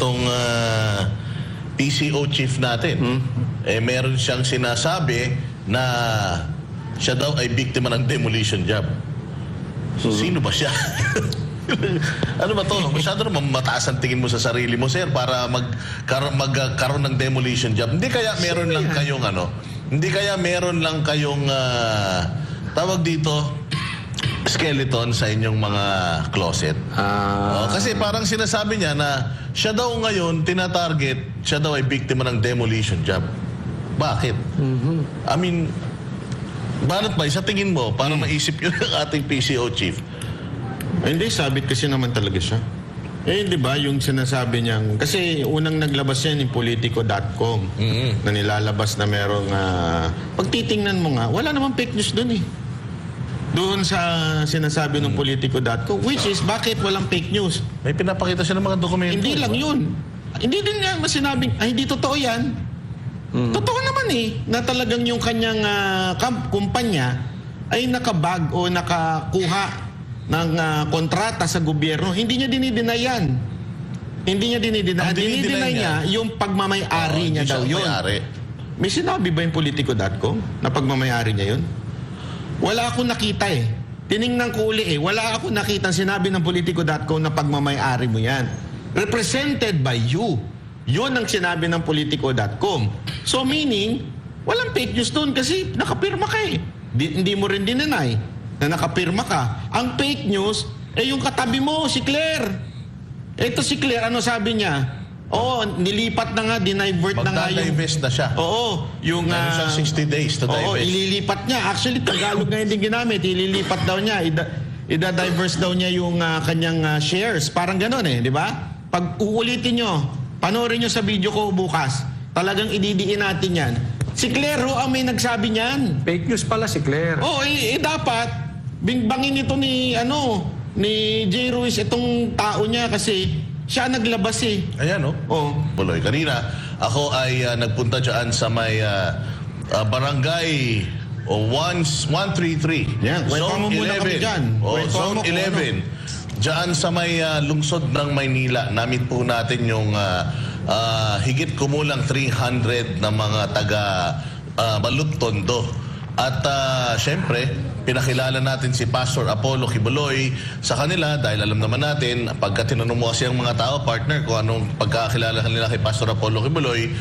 Itong PCO chief natin, meron siyang sinasabi na siya daw ay biktima ng demolition job. Sino ba siya? Ano ba to? Masyado naman mataas ang tingin mo sa sarili mo, sir, para magkaroon ng demolition job. Hindi kaya meron lang kayong hindi kaya meron lang kayong tawag dito, skeleton sa inyong mga closet. Kasi parang sinasabi niya na siya daw ngayon tinatarget, siya daw ay biktima ng demolition job. Bakit? I mean, bakit ba? Sa tingin mo, paano maisip yun ng ating PCO chief? Hindi, sabit kasi naman talaga siya. Di ba, yung sinasabi niyang... Kasi unang naglabas yan yung Politico.com na nilalabas na merong... pag titingnan mo nga, wala namang fake news dun eh. Doon sa sinasabi ng Politico.com, which is, bakit walang fake news? May pinapakita siya ng mga dokumento. Hindi lang yun. Hindi din nga masinabing, hindi totoo yan. Totoo naman eh, na talagang yung kanyang kumpanya ay nakabag o nakakuha ng kontrata sa gobyerno. Hindi niya dinideny yan. Hindi niya dinideny. Dinideny niya yung pagmamay-ari niya daw yun. May sinabi ba yung Politico.com na pagmamay-ari niya yun? Wala akong nakita eh. Tiningnan ko uli eh. Wala akong nakita sinabi ng Politico.com na pagmamay-ari mo yan. Represented by you. Yun ang sinabi ng Politico.com. So meaning, walang fake news doon kasi nakapirma ka eh. Hindi mo rin dinenay na nakapirma ka. Ang fake news, yung katabi mo, si Claire. Ito si Claire, ano sabi niya? Oo, nilipat na nga, dinivert na nga yung... Magda-divest na siya. Oo, yung... Meron siyang 60 days to divest. Oo, ililipat niya. Actually, Tagalog ngayon din ginamit. Ililipat daw niya. Ida-diverse daw niya yung kanyang shares. Parang gano'n eh, di ba? Pag uulitin nyo, panoorin nyo sa video ko bukas, talagang ididiin natin yan. Si Claire ho ang may nagsabi niyan. Fake news pala si Claire. Oo, dapat, bingbangin ito ni J. Ruiz, itong tao niya kasi siya naglabas eh. Ayan, Buloy. Kanina, ako ay nagpunta dyan sa may barangay 133. Yan, Zone 11. Zone 11. Dyan sa may lungsod ng Maynila, namit po natin yung higit kumulang 300 na mga taga Baluktondo. At syempre, pinakilala natin si Pastor Apollo Kibuloy sa kanila dahil alam naman natin, pagka tinanong mo kasi ang mga tao, partner, kung anong pagkakilala nila kay Pastor Apollo Kibuloy,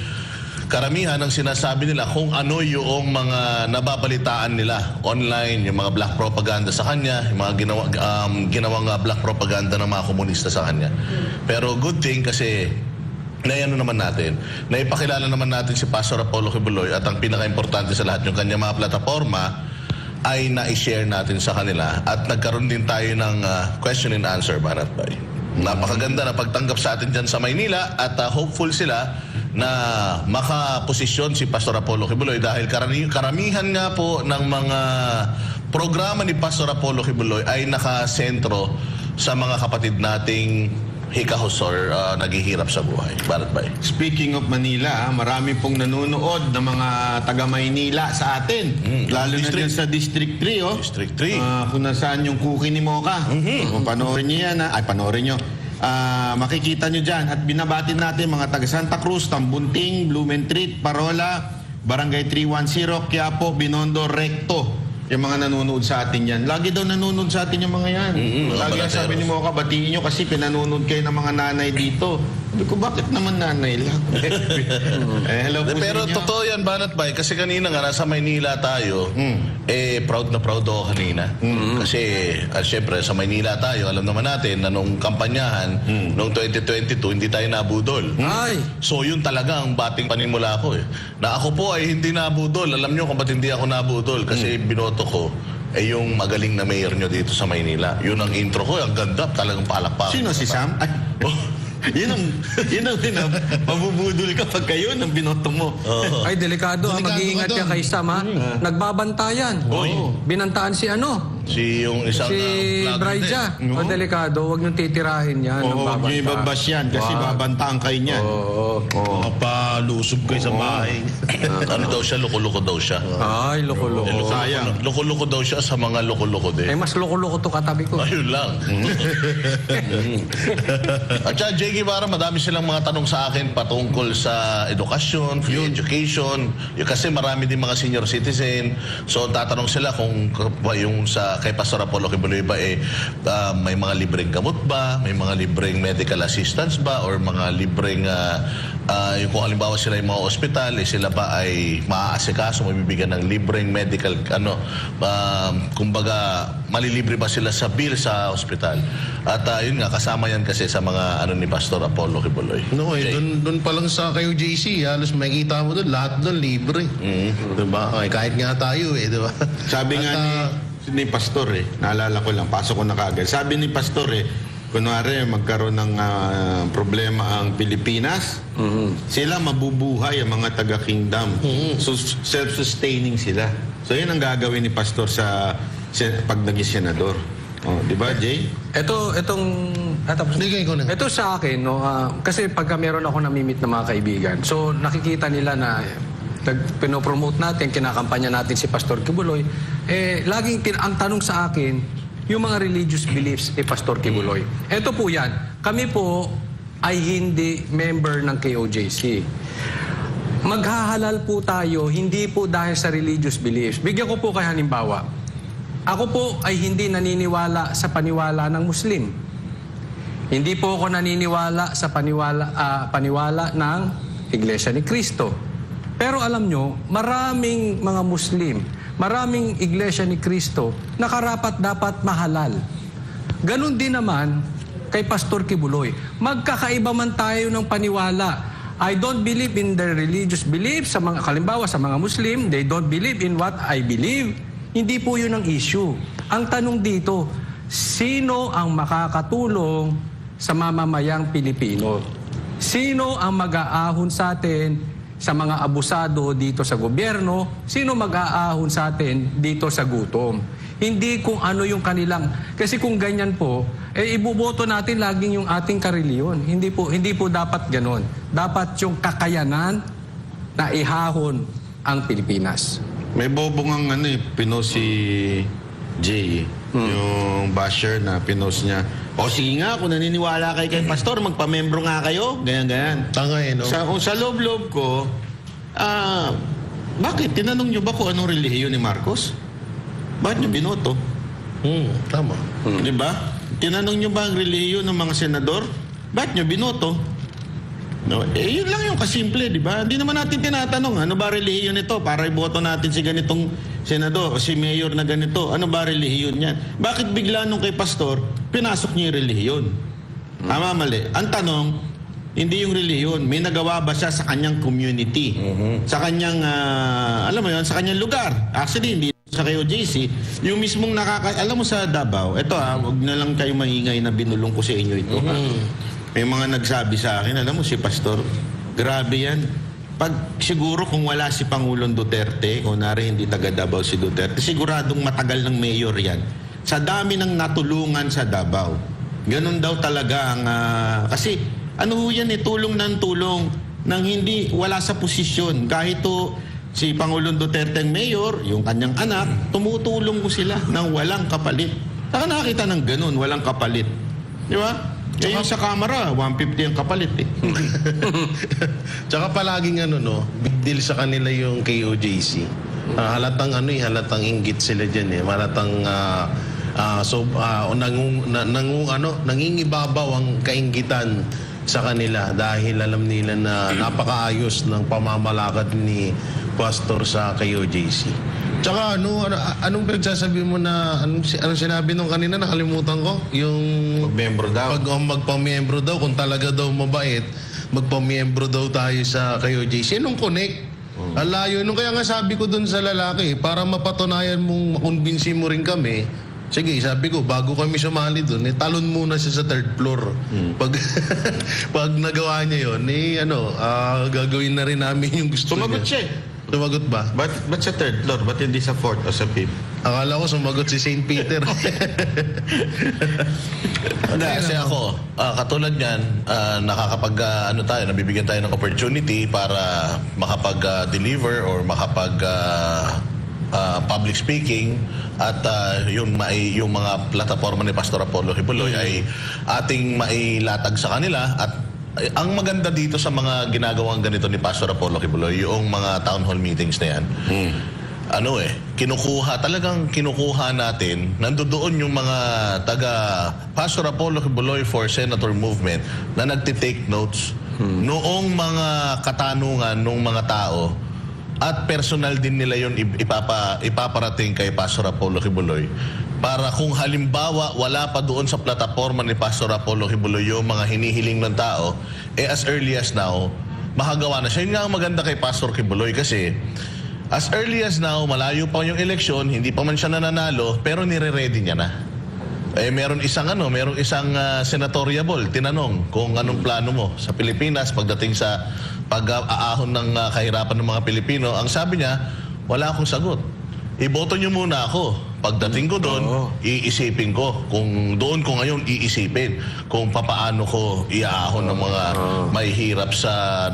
karamihan ang sinasabi nila kung ano yung mga nababalitaan nila online, yung mga black propaganda sa kanya, yung mga ginawang black propaganda ng mga komunista sa kanya. Pero good thing kasi naiyano naman natin, naipakilala naman natin si Pastor Apollo Kibuloy at ang pinaka-importante sa lahat, yung kanya mga plataforma ay na-share natin sa kanila at nagkaroon din tayo ng question and answer, Banat Bay. Napakaganda na pagtanggap sa atin dyan sa Maynila at hopeful sila na makaposisyon si Pastor Apollo Kibuloy dahil karamihan nga po ng mga programa ni Pastor Apollo Kibuloy ay nakasentro sa mga kapatid nating hikahos or naghihirap sa buhay. Banat Bay. Speaking of Manila, marami pong nanonood ng mga taga-Maynila sa atin. Lalo na dyan sa District 3, District 3. Kung nasaan yung cookie ni Mocha. Kung panoorin nyo yan, panoorin nyo. Makikita nyo dyan. At binabatin natin mga taga Santa Cruz, Tambunting, Blumentritt, Parola, Barangay 310, Quiapo, Binondo, Recto. Yung mga nanonood sa atin yan. Lagi daw nanonood sa atin yung mga yan. Lagi ang sabi ni Mocha, batiin nyo kasi pinanonood kayo ng mga nanay dito. Sabi ko, bakit naman nanay lang? Hello po. Pero totoo yan, Banat Bay, kasi kanina nga nasa Maynila tayo, proud na proud ako kanina. Kasi, syempre, sa Maynila tayo, alam naman natin na nung kampanyahan, noong 2022, hindi tayo nabudol. So, yun talaga ang bating panimula ko na ako po ay hindi nabudol. Alam nyo kung ba't hindi ako nabudol? Kasi binoto ko yung magaling na mayor nyo dito sa Maynila. Yun ang intro ko, ang ganda, talagang palakpak. Sino si Sam? Yun ang mabubudol ka pag kayo ng binoto mo. Ay, delikado. Mag-iingat ka kay Sam, ha? Nagbabantayan. Binantaan si yung isang Si vlogger Braija, din. delikado, huwag niyong titirahin yan. ng Oo, yung ibabas yan kasi babantaan kayo niyan. Oo. Palusob kayo sa bahay. Ano daw siya, loko-loko daw siya. Ay, loko-loko. Sayang. Loko-loko daw siya sa mga loko-loko din. Mas loko-loko to katabi ko. Ayun lang. At saka, Jay Guevara, madami silang mga tanong sa akin patungkol sa edukasyon, free education. Kasi marami din mga senior citizen. So, tatanong sila kung yung sa kay Pastor Apollo Kibuloy ba, may mga libreng gamot ba? May mga libreng medical assistance ba? Or mga libreng, yung kung halimbawa sila yung mga ospital, sila ba ay maaasikaso, mabibigyan ng libreng medical, kumbaga, malilibre ba sila sa bill sa ospital? At yun nga, kasama yan kasi sa mga ni Pastor Apollo Kibuloy. No, doon pa lang sa kayo JC, halos makikita mo doon, lahat doon libre. Diba? Okay, kahit nga tayo diba? Sabi nga ni Pastor naalala ko lang, pasok ko na kaagad. Sabi ni Pastor kunwari magkaroon ng problema ang Pilipinas, sila mabubuhay ang mga taga-kingdom. So, self-sustaining sila. So, yun ang gagawin ni Pastor sa pag naging senador. Di ba, Jay? Ito sa akin, no, kasi pagka meron ako namimit na mga kaibigan, so nakikita nila na pinopromote natin, kinakampanya natin si Pastor Kibuloy, laging ang tanong sa akin, yung mga religious beliefs ni Pastor Kibuloy. Ito po yan, kami po ay hindi member ng KOJC. Maghahalal po tayo, hindi po dahil sa religious beliefs. Bigyan ko po kayo halimbawa. Ako po ay hindi naniniwala sa paniwala ng Muslim. Hindi po ako naniniwala sa paniwala ng Iglesia ni Cristo. Pero alam nyo, maraming mga Muslim, maraming Iglesia ni Cristo na karapat dapat mahalal. Ganon din naman kay Pastor Kibuloy. Magkakaiba man tayo ng paniwala. I don't believe in their religious beliefs. Halimbawa sa mga Muslim, they don't believe in what I believe. Hindi po yun ang issue. Ang tanong dito, sino ang makakatulong sa mamamayang Pilipino? Sino ang mag-aahon sa atin sa mga abusado dito sa gobyerno? Sino mag-aahon sa atin dito sa gutom? Hindi kung ano yung kanilang... Kasi kung ganyan po, ibuboto natin laging yung ating kareliyon. Hindi po dapat ganon. Dapat yung kakayanan na ihahon ang Pilipinas. May bobong ang pinost si Jay, yung basher na pinost niya. O sige nga, kung naniniwala kayo kay Pastor, magpamembro nga kayo. Ganyan. Tanga no? Sa loob-loob ko, bakit? Tinanong nyo ba kung anong relihiyon ni Marcos? Bakit nyo binoto? Tama. Di ba? Tinanong nyo ba ang relihiyon ng mga senador? Bakit nyo binoto? No, yun lang yung kasimple, di ba? Hindi naman natin tinatanong, ano ba relihiyon nito para iboto natin si ganitong senador o si mayor na ganito. Ano ba relihiyon niyan? Bakit bigla nung kay Pastor, pinasok niya yung relihiyon? Tama, mali. Ang tanong, hindi yung relihiyon. May nagawa ba siya sa kanyang community? Sa kanyang, alam mo yun, sa kanyang lugar. Actually, hindi sa KOJC. Yung mismong alam mo sa Davao, ito wag na lang kayo maingay na binulong ko sa inyo ito. May mga nagsabi sa akin, alam mo si Pastor, grabe yan. Pag siguro kung wala si Pangulong Duterte, kung nari hindi taga Davao si Duterte, siguradong matagal ng mayor yan. Sa dami ng natulungan sa Davao. Ganun daw talaga ang... kasi ano yan tulong ng tulong nang hindi wala sa posisyon. Kahit si Pangulong Duterte ang mayor, yung kanyang anak, tumutulong ko sila ng walang kapalit. Saka nakakita ng ganun, walang kapalit. Di ba? Yung sa kamera, 150 ang kapalit Tsaka palaging big deal sa kanila yung KOJC. Halatang halatang inggit sila diyan Halatang nangingibabaw ang kainggitan sa kanila dahil alam nila na napakaayos ng pamamalakad ni Pastor sa KOJC. Tsaka anong pinagsasabi mo na anong sinabi nung kanina, nakalimutan ko? Yung Magmembro daw. Magpamiyembro daw, kung talaga daw mabait, magpamiyembro daw tayo sa KOJC. Anong connect? Alayo. Kaya nga sabi ko dun sa lalaki, para mapatunayan mong makumbinsi mo rin kami, sige, sabi ko, bago kami sumali dun, talon muna siya sa third floor. Pag nagawa niya yun, gagawin na rin namin yung gusto Sumagot niya. siya. Sumagot ba? Ba't sa third floor? Ba't hindi sa fourth o sa fifth? Akala ko sumagot si St. Peter. Hindi, kasi ako, katulad niyan, nabibigyan tayo ng opportunity para makapag-deliver or public speaking at yung mga plataforma ni Pastor Apollo Kibuloy ay ating mailatag sa kanila. At ang maganda dito sa mga ginagawang ganito ni Pastor Apollo Kibuloy, yung mga town hall meetings na yan, kinukuha natin, nandoon yung mga taga Pastor Apollo Kibuloy for Senator Movement na nagtitake notes noong mga katanungan ng mga tao at personal din nila yun ipaparating kay Pastor Apollo Kibuloy para kung halimbawa wala pa doon sa plataforma ni Pastor Apollo Kibuloy yung mga hinihiling ng tao, as early as now, makagawa na siya. Yun nga ang maganda kay Pastor Kibuloy kasi as early as now, malayo pa yung eleksyon, hindi pa man siya nananalo, pero nire-ready niya na. Merong isang senatoriable, tinanong kung anong plano mo sa Pilipinas pagdating sa pag-aahon ng kahirapan ng mga Pilipino. Ang sabi niya, wala akong sagot. Iboto niyo muna ako. Pagdating ko doon, iisipin ko. Kung doon ko ngayon, iisipin kung papaano ko iaahon ng mga mahihirap sa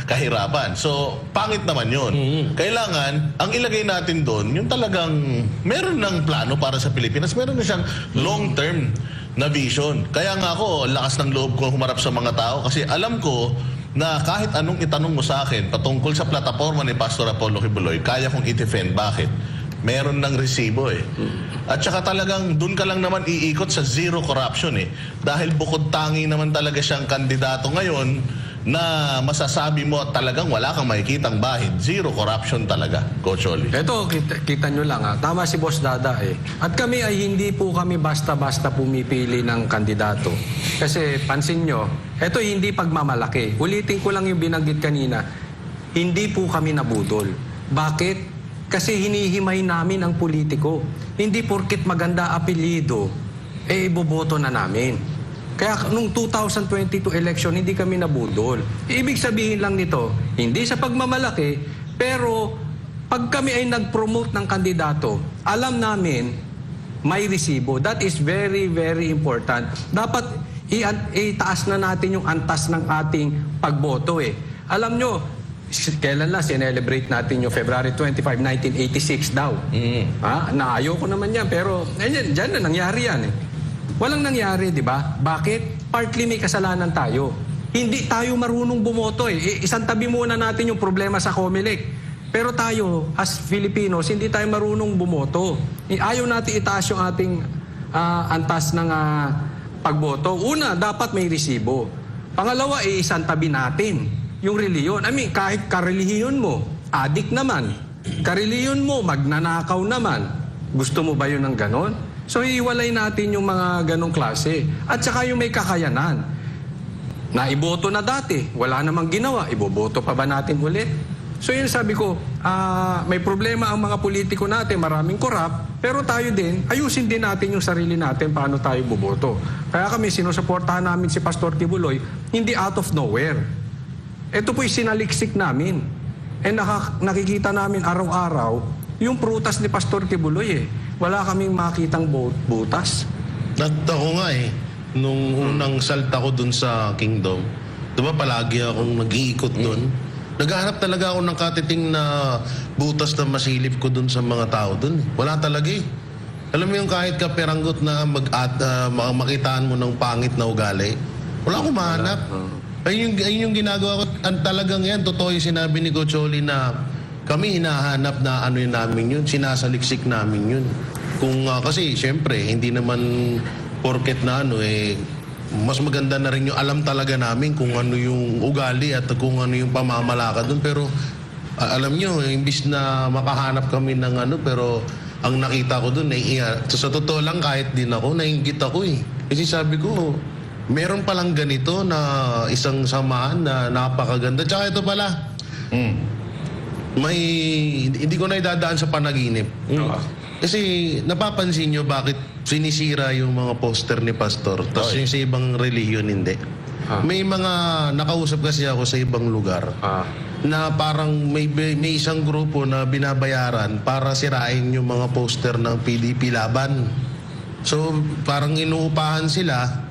kahirapan. So, pangit naman yun. Kailangan, ang ilagay natin doon, yung talagang meron ng plano para sa Pilipinas. Meron na siyang long-term na vision. Kaya nga ako, lakas ng loob ko humarap sa mga tao kasi alam ko na kahit anong itanong mo sa akin patungkol sa plataforma ni Pastor Apollo Kibuloy, kaya kong i-defend. Bakit? Meron ng resibo At saka talagang doon ka lang naman iikot sa zero corruption Dahil bukod tangi naman talaga siyang kandidato ngayon na masasabi mo talagang wala kang makikitang bahid. Zero corruption talaga, Coach Oli. Ito, kita nyo lang tama si Boss Dada At kami ay hindi po kami basta-basta pumipili ng kandidato. Kasi pansin nyo, ito hindi pagmamalaki. Ulitin ko lang yung binanggit kanina, hindi po kami nabudol. Bakit? Kasi hinihimay namin ang politiko. Hindi porket maganda apelyido, iboboto na namin. Kaya nung 2022 election, hindi kami nabudol. Ibig sabihin lang nito, hindi sa pagmamalaki, pero pag kami ay nag-promote ng kandidato, alam namin may resibo. That is very, very important. Dapat itaas na natin yung antas ng ating pagboto Alam nyo, kailan lang sinelebrate natin yung February 25, 1986 daw. Ayoko naman yan, pero dyan na nangyari yan Walang nangyari, di ba? Bakit? Partly may kasalanan tayo. Hindi tayo marunong bumoto Isang tabi muna natin yung problema sa COMELEC. Pero tayo, as Filipinos, hindi tayo marunong bumoto. Ayaw natin itaas yung ating antas ng pagboto. Una, dapat may resibo. Pangalawa, isang tabi natin yung reliyon. Kahit karelihiyon mo, adik naman. Karelihiyon mo, magnanakaw naman. Gusto mo ba yun ng ganon? So, iiwalay natin yung mga ganong klase. At saka yung may kakayanan. Naiboto na dati, wala namang ginawa. Iboboto pa ba natin ulit? So, yun sabi ko, may problema ang mga politiko natin, maraming korap, pero tayo din, ayusin din natin yung sarili natin paano tayo boboto. Kaya kami, sinusuportahan namin si Pastor Kibuloy, hindi out of nowhere. Ito po'y sinaliksik namin. Nakikita namin araw-araw yung prutas ni Pastor Kibuloy Wala kaming makitang butas. At ako nga nung unang salta ko dun sa Kingdom, diba palagi akong nag-iikot dun. Naghahanap talaga ako ng katiting na butas na masilip ko dun sa mga tao dun. Wala talaga Alam mo yung kahit ka peranggot na makitaan mo ng pangit na ugali, wala akong mahanap. Ayun yung ginagawa ko. Talagang yan, totoo yung sinabi ni Coach Oli na kami hinahanap na yun namin yun, sinasaliksik namin yun. Kasi syempre, hindi naman porket na mas maganda na rin yung alam talaga namin kung ano yung ugali at kung ano yung pamamalakad dun. Pero alam nyo, imbis na makahanap kami ng pero ang nakita ko dun, sa totoo lang kahit din ako, nainggit ako Kasi sabi ko, meron palang ganito na isang samahan na napakaganda. Tsaka ito pala, hindi ko na idadaan sa panaginip. Kasi napapansin nyo bakit sinisira yung mga poster ni Pastor tapos yung sa ibang relihiyon hindi. May mga nakausap kasi ako sa ibang lugar na parang may isang grupo na binabayaran para sirain yung mga poster ng PDP laban. So parang inuupahan sila,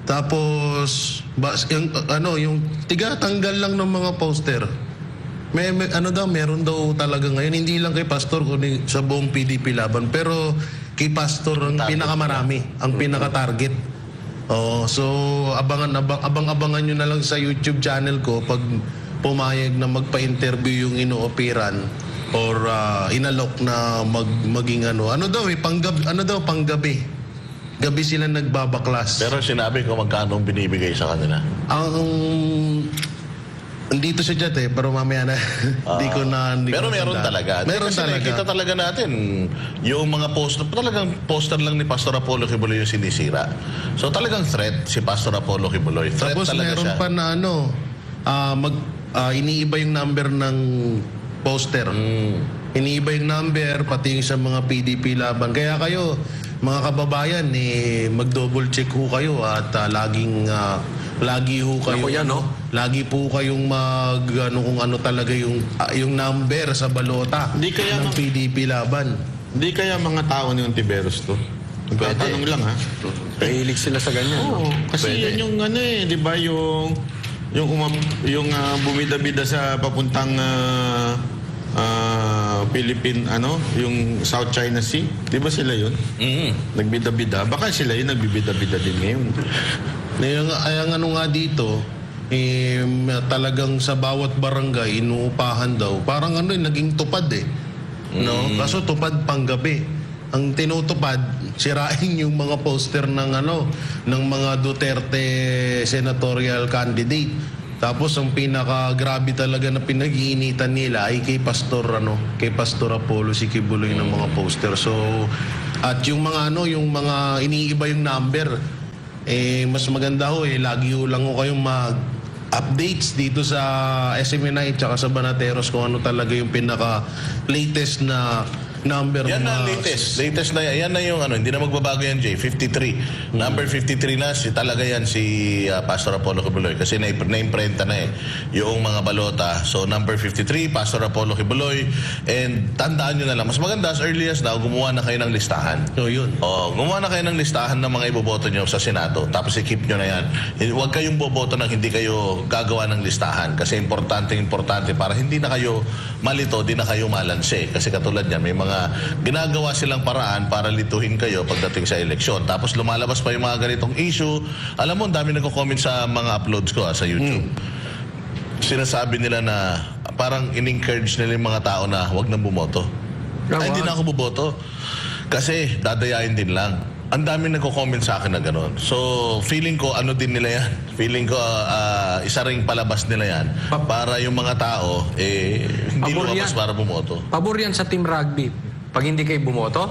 tapos yung tiga-tanggal lang ng mga poster. Meron daw talaga ngayon, hindi lang kay Pastor kundi sa buong PDP laban, pero kay Pastor ang pinakamarami, ang pinaka-target. So abangan nyo na lang sa YouTube channel ko pag pumayag na magpa-interview yung inooperan or inalok na maging panggabi. Gabi sila nagbabaklas. Pero sinabi ko magkano ang binibigay sa kanila. Andito siya dyan pero mamaya na hindi Pero ko meron matandaan. talaga. Meron Kasi talaga. nakikita talaga natin yung mga poster lang ni Pastor Apollo Kibuloy yung sinisira. So talagang threat si Pastor Apollo Kibuloy. Threat Tapos talaga meron siya. pa na iniiba yung number ng poster. Iniiba yung number, pati yung sa mga PDP laban. Kaya kayo, mga kababayan, mag-double check ho kayo at lagi ho kayo. Ako yan, no? Lagi po kayong kung ano talaga yung number sa balota Di kaya ng PDP laban. Hindi kaya mga tao ni Ontiveros to? Tanong lang ha. Kahilig sila sa ganyan. Oo, kasi Pwede. yan yung di ba yung bumida-bida sa papuntang Philippine yung South China Sea. Di ba sila yun? Nagbida-bida. Baka sila yun nagbibida-bida din ngayon. Ang dito, talagang sa bawat barangay, inuupahan daw. Parang naging tupad No? Kaso tupad panggabi. Ang tinutupad, sirain yung mga poster ng mga Duterte senatorial candidate. Tapos ang pinaka-grabe talaga na pinag-iinitan nila ay kay Pastor Apollo si Kibuloy ng mga poster. So at yung mga yung mga iniiba yung number, mas maganda lagi lang kayong updates dito sa SMNI tsaka sa Banateros kung ano talaga yung pinaka-latest na number. Yan na latest. Latest na yan. Yan na yung hindi na magbabago yan, Jay. 53. Number 53 na, talaga yan si Pastor Apollo Kibuloy. Kasi na-imprenta na yung mga balota. So, number 53, Pastor Apollo Kibuloy. And tandaan nyo na lang, mas maganda as early as now, gumawa na kayo ng listahan. So, yun. Gumawa na kayo ng listahan ng mga iboboto nyo sa Senado. Tapos i-keep nyo na yan. Huwag kayong boboto nang hindi kayo gagawa ng listahan. Kasi importante para hindi na kayo malito, di na kayo malanse. Kasi katulad yan, may mga ginagawa silang paraan para lituhin kayo pagdating sa eleksyon. Tapos lumalabas pa yung mga ganitong issue. Alam mo, ang dami nagko-comment sa mga uploads ko sa YouTube. Sinasabi nila na parang in-encourage nila yung mga tao na huwag nang bumoto. Ay, hindi na ako buboto. Kasi dadayain din lang. Ang dami nagko-comment sa akin na gano'n. So, feeling ko, din nila yan. Feeling ko, isa ring palabas nila yan. Para yung mga tao, hindi Pabor lumabas yan. para bumoto. Pabor yan sa Team Rugby. Pag hindi kayo bumoto,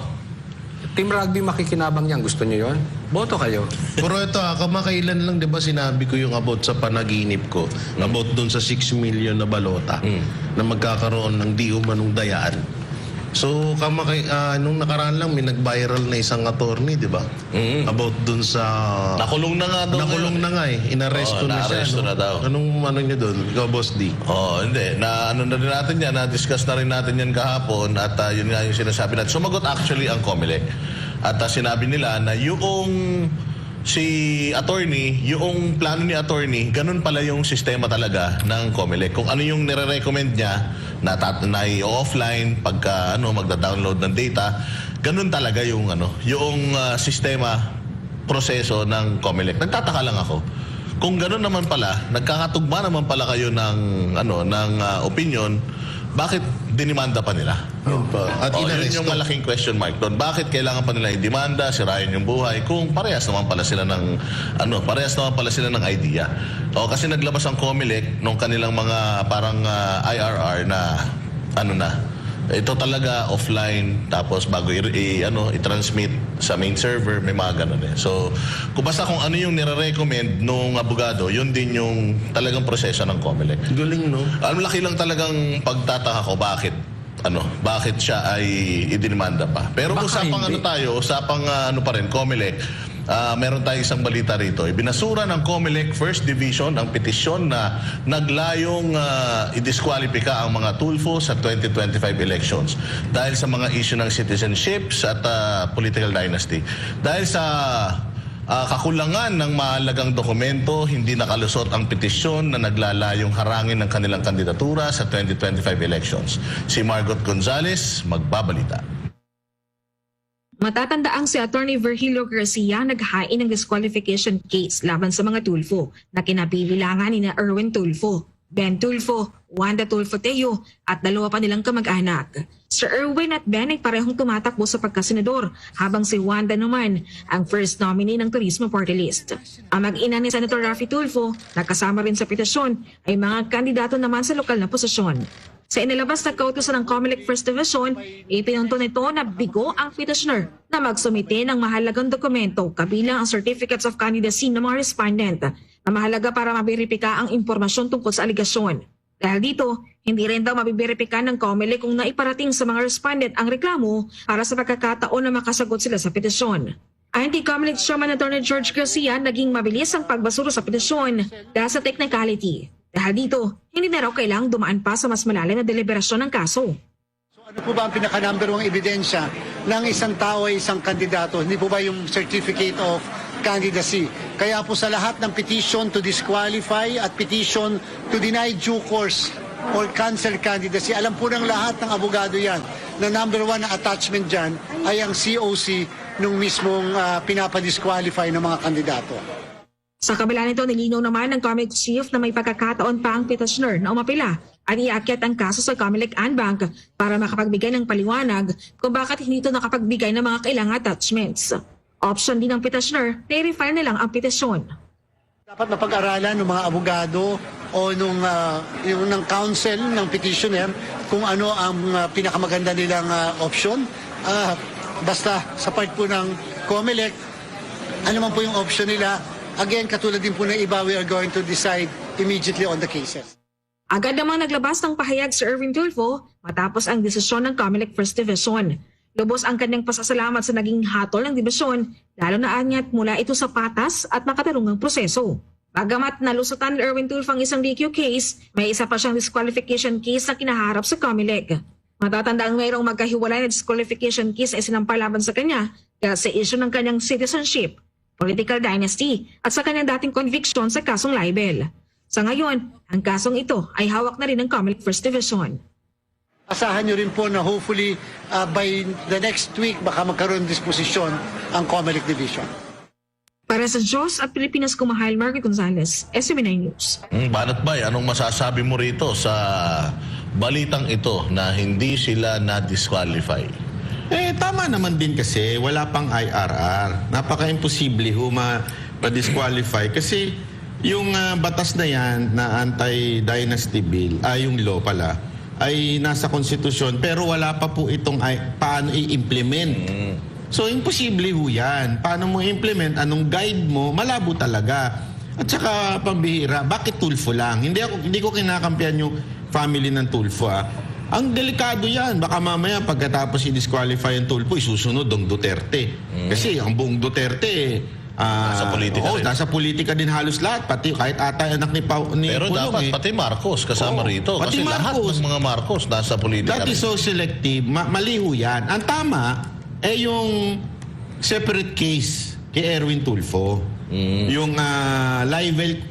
Team Rugby makikinabang yan. Gusto nyo yon? Boto kayo. Pero ito kamakailan lang 'di ba sinabi ko yung about sa panaginip ko, about doon sa 6 million na balota na magkakaroon ng di umanong dayaan. So nung nakaraan lang may nag-viral na isang attorney, 'di ba? About doon sa Nakulong na nga daw. nakulong na nga inaresto na siya. naaresto na daw. Anong niya doon? Ikaw, Boss D? Hindi. Na rin natin yan. Na-discuss na rin natin yan kahapon. At yun nga yung sinasabi natin. Sumagot actually ang COMELEC. At sinabi nila na yung yung plano ni attorney, ganun pala yung sistema talaga ng COMELEC. Kung ano yung nire-recommend niya na i-offline pagka magda-download ng data, ganun talaga yung sistema, proseso ng COMELEC. Nagtataka lang ako. Kung ganun naman pala, nagkakatugma naman pala kayo ng opinion, bakit dinimanda pa nila? At Yun inaresto. yung malaking question mark doon. Bakit kailangan pa nila i-demanda, sirain yung buhay kung parehas naman pala sila ng idea. Kasi naglabas ang COMELEC nung kanilang mga parang IRR na ito talaga offline, tapos bago i-transmit sa main server, may mga ganun So, kung ano yung nire-recommend nung abogado, yun din yung talagang proseso ng COMELEC. Galing, no? Ang laki lang talagang pagtataka ko bakit siya ay idinimanda pa. Pero Baka usapang hindi. usapang pa rin COMELEC. meron tayong isang balita rito. Ibinasura ng COMELEC First Division ang petisyon na naglayong i-disqualify ang mga Tulfo sa 2025 elections dahil sa mga issue ng citizenships at political dynasty. Dahil sa kakulangan ng mahalagang dokumento, hindi nakalusot ang petisyon na naglalayong harangin ng kanilang kandidatura sa 2025 elections. Si Margot Gonzales, magbabalita. Matatandaang si Attorney Virgilio Garcia naghain ng disqualification case laban sa mga Tulfo na kinabibilangan ni Erwin Tulfo, Ben Tulfo, Wanda Tulfo Teo at dalawa pa nilang kamag-anak. Sir Erwin at Ben ay parehong tumatakbo sa pagkasenador habang si Wanda naman ang first nominee ng Turismo Party List. Ang mag-ina ni Senator Raffy Tulfo na kasama rin sa petisyon ay mga kandidato naman sa lokal na posisyon. Sa inilabas na kautusan ng COMELEC First Division, ipinunto nito na bigo ang petitioner na magsumite ng mahalagang dokumento kabilang ang certificates of candidacy ng mga respondent na mahalaga para maberipika ang impormasyon tungkol sa aligasyon. Dahil dito, hindi rin daw mabiberipika ng COMELEC kung naiparating sa mga respondent ang reklamo para sa pagkakataon na makasagot sila sa petisyon. Ayon kay COMELEC Chairman Attorney George Garcia, naging mabilis ang pagbasura sa petisyon dahil sa technicality. Dahil dito, hindi na raw kailangang dumaan pa sa mas malalim na deliberasyon ng kaso. So ano po ba ang pinaka-number 1 ebidensya ng isang tao ay isang kandidato? Hindi po ba yung certificate of candidacy? Kaya po sa lahat ng petition to disqualify at petition to deny due course or cancel candidacy, alam po ng lahat ng abogado yan na number 1 na attachment dyan ay ang COC nung mismong pinapadisqualify ng mga kandidato. Sa kabila nito, nilinaw naman ng COMELEC chief na may pagkakataon pa ang petitioner na umapila at iakyat ang kaso sa COMELEC Anbank para makapagbigay ng paliwanag kung bakit hindi ito nakapagbigay ng mga kailangang attachments. Option din ng petitioner na i-refile na lang ang petisyon. Dapat mapag-aralan ng mga abogado o yung ng counsel ng petitioner kung ano ang pinakamaganda nilang option. Basta sa part po ng COMELEC, ano man po yung option nila. Again, katulad din po ng iba, we are going to decide immediately on the cases. Agad namang naglabas ng pahayag si Erwin Tulfo matapos ang desisyon ng COMELEC First Division. Lubos ang kanyang pasasalamat sa naging hatol ng dibisyon, lalo na anyat mula ito sa patas at makatarungang proseso. Bagamat nalusutan ni Erwin Tulfo ang isang DQ case, may isa pa siyang disqualification case na kinaharap sa COMELEC. Matatandaan mayroong magkahiwalay na disqualification case na isinampay laban sa kanya dahil sa issue ng kanyang citizenship, political dynasty at sa kanyang dating conviction sa kasong libel. Sa ngayon, ang kasong ito ay hawak na rin ng COMELEC First Division. Asahan nyo rin po na hopefully by the next week baka magkaroon disposisyon ang COMELEC Division. Para sa Diyos at Pilipinas, kumahal Margaret Gonzales, SB9 News. Banat Bay, anong masasabi mo rito sa balitang ito na hindi sila na-disqualify? Tama naman din kasi wala pang IRR. Napaka-imposible ma-disqualify kasi yung batas na yan na anti-dynasty bill, yung law pala, ay nasa konstitusyon pero wala pa po itong paano i-implement. So imposible ho yan. Paano mo i-implement? Anong guide mo? Malabo talaga. At saka pambihira, bakit Tulfo lang? Hindi ko kinakampihan yung family ng Tulfo. Ang delikado yan. Baka mamaya pagkatapos i-disqualify yung Tulfo, isusunod ang Duterte. Kasi ang buong Duterte, nasa politika rin. Nasa politika din halos lahat. Pati kahit ata anak ni Pero Pulong, dapat pati Marcos kasama rito. Pati Kasi lahat Marcos. ng mga Marcos nasa politika That is rin. so selective. Mali ho yan. Ang tama, yung separate case kay Erwin Tulfo. Yung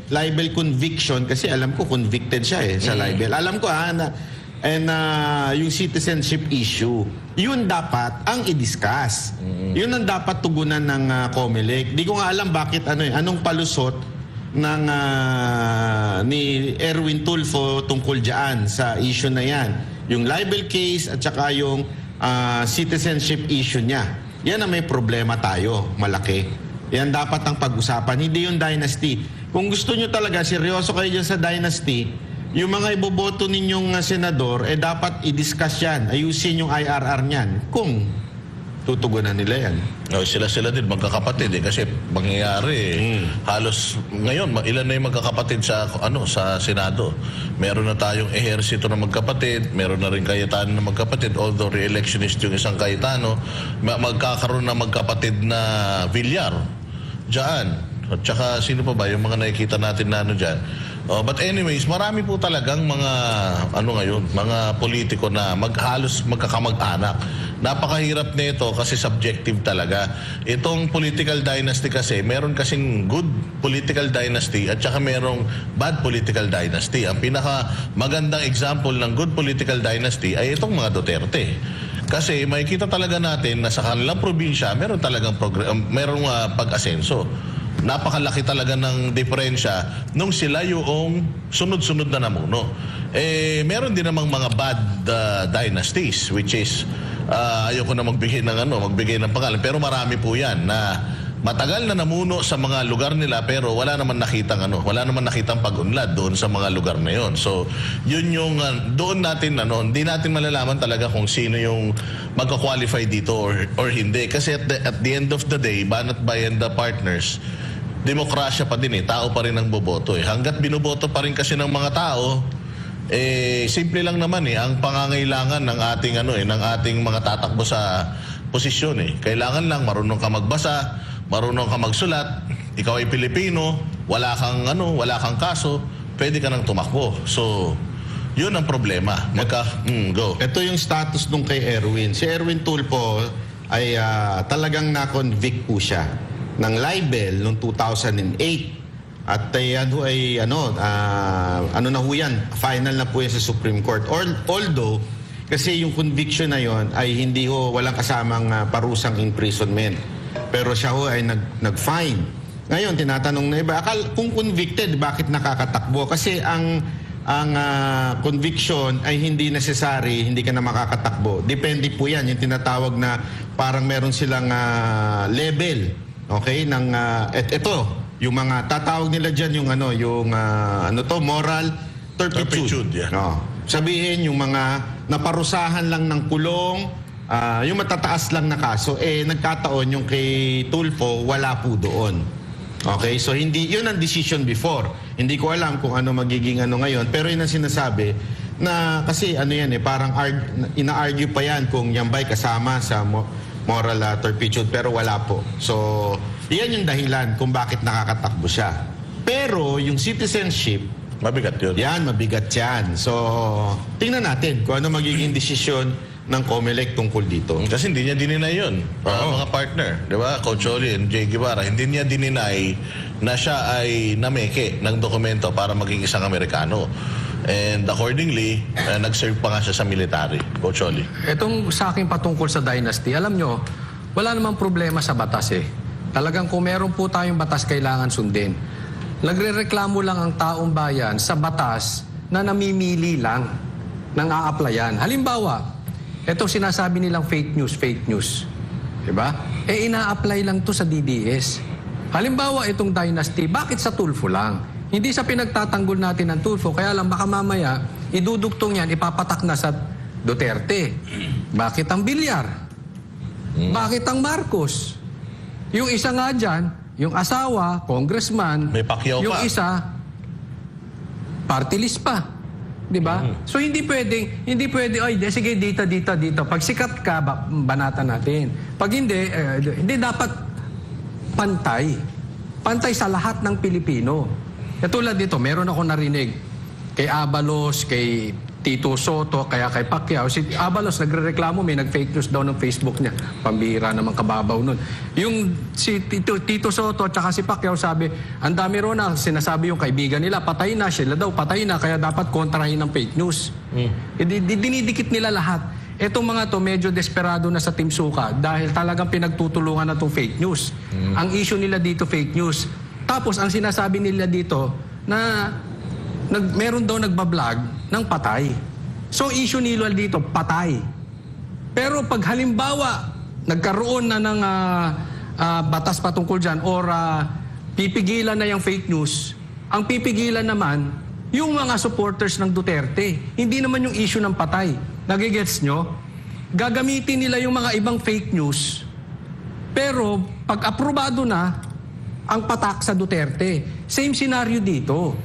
libel conviction, kasi alam ko convicted siya sa libel. Alam ko yung citizenship issue, yun dapat ang i-discuss. Yun ang dapat tugunan ng COMELEC. Di ko nga alam bakit anong palusot ng ni Erwin Tulfo tungkol diyan sa issue na yan. Yung libel case at saka yung citizenship issue niya. Yan ang may problema tayo, malaki. Yan dapat ang pag-usapan, hindi yung dynasty. Kung gusto nyo talaga, seryoso kayo dyan sa dynasty, yung mga iboboto ninyong senador, dapat i-discuss yan. Ayusin yung IRR niyan. Kung tutugunan nila yan. Sila din magkakapatid kasi mangyayari halos ngayon ilan na yung magkakapatid sa sa Senado. Meron na tayong ehersito na magkapatid, meron na rin Cayetano na magkapatid, although re-electionist yung isang Cayetano, magkakaroon na magkapatid na Villar. dyan. At saka sino pa ba yung mga nakikita natin na ano dyan. But anyways, marami po talagang mga mga politiko na halos magkakamag-anak. Napakahirap nito kasi subjective talaga. Itong political dynasty kasi, meron kasing good political dynasty at saka merong bad political dynasty. Ang pinaka magandang example ng good political dynasty ay itong mga Duterte. Kasi makikita talaga natin na sa kanilang probinsya, meron talagang pag-asenso. Napakalaki talaga ng diferensya nung sila yung sunod-sunod na namuno. Meron din namang mga bad dynasties, which is ayoko na magbigay ng pangalan, pero marami po 'yan na matagal na namuno sa mga lugar nila pero wala naman nakitang pag-unlad doon sa mga lugar na 'yon. So, yun yung doon natin hindi natin malalaman talaga kung sino yung magka-qualify dito or hindi kasi at the end of the day, Banat Bayanda Partners, demokrasya pa din tao pa rin ang boboto Hanggat binoboto pa rin kasi ng mga tao, simple lang naman ang pangangailangan ng ating ng ating mga tatakbo sa posisyon Kailangan lang marunong ka magbasa, marunong ka magsulat, ikaw ay Pilipino, wala kang kaso, pwede ka nang tumakbo. So, yun ang problema. Go. Ito yung status nung kay Erwin. Si Erwin Tulfo ay talagang na-convict po siya ng libel noong 2008. At yan ho ay na ho yan, final na po yan sa Supreme Court. Although, kasi yung conviction na yon ay hindi ho, walang kasamang parusang imprisonment. Pero siya ho ay nag-fine. Ngayon, tinatanong na iba, kung convicted, bakit nakakatakbo? Kasi ang conviction ay hindi necessary, hindi ka na makakatakbo. Depende po yan, yung tinatawag na parang meron silang level. Okay, ito, yung mga tatawag nila diyan yung moral turpitude. Yeah. Sabihin yung mga naparusahan lang ng kulong, yung matataas lang na kaso, nagkataon yung kay Tulfo wala po doon. Okay, so hindi yun ang decision before. Hindi ko alam kung ano magiging ngayon, pero yun ang sinasabi na kasi parang ina-argue pa yan kung yan ba'y kasama sa moral turpitude, pero wala po. So, yan yung dahilan kung bakit nakakatakbo siya. Pero, yung citizenship, Mabigat yun. yan, mabigat yan. So, tingnan natin kung ano magiging desisyon ng COMELEC tungkol dito. Kasi hindi niya dininay yun. Mga partner, di ba? Coach Oli and Jay Guevara, hindi niya dininay na siya ay nameke ng dokumento para maging isang Amerikano. And accordingly, nag-serve pa nga siya sa military, Coach Oli. Itong sa akin patungkol sa dynasty, alam nyo, wala namang problema sa batas Talagang kung meron po tayong batas, kailangan sundin. Nagre-reklamo lang ang taong bayan sa batas na namimili lang ng a-applyan. Halimbawa, itong sinasabi nilang fake news. Diba? Ina-apply lang to sa DDS. Halimbawa, itong dynasty, bakit sa Tulfo lang? Hindi sa pinagtatanggol natin ng Tulfo, kaya lang baka mamaya, idudugtong yan, ipapatak na sa Duterte. Bakit ang Bilyar? Bakit ang Marcos? Yung isa nga dyan, yung asawa, congressman, May Pacquiao yung pa. isa, party list pa. Di ba? So hindi pwede, sige, dito. Pag sikat ka, banatan natin. Pag hindi dapat pantay. Pantay sa lahat ng Pilipino. Tulad dito, meron ako narinig kay Abalos, kay Tito Soto, kaya kay Pacquiao. Si Abalos nagrereklamo, may nag-fake news daw ng Facebook niya. Pambihira naman kababaw nun. Yung si Tito Soto at si Pacquiao sabi, ang dami ro na sinasabi yung kaibigan nila, patay na, sila daw patay na, kaya dapat kontrahin ng fake news. Dinidikit nila lahat. Etong mga to medyo desperado na sa Team Suka dahil talagang pinagtutulungan na itong fake news. Ang issue nila dito, fake news. Tapos, ang sinasabi nila dito na meron daw nagbablog ng patay. So, issue nila dito, patay. Pero pag halimbawa, nagkaroon na ng batas patungkol dyan or pipigilan na yung fake news, ang pipigilan naman, yung mga supporters ng Duterte. Hindi naman yung issue ng patay. Nagigets nyo? Gagamitin nila yung mga ibang fake news. Pero, pag aprobado na, ang patak sa Duterte. Same scenario dito.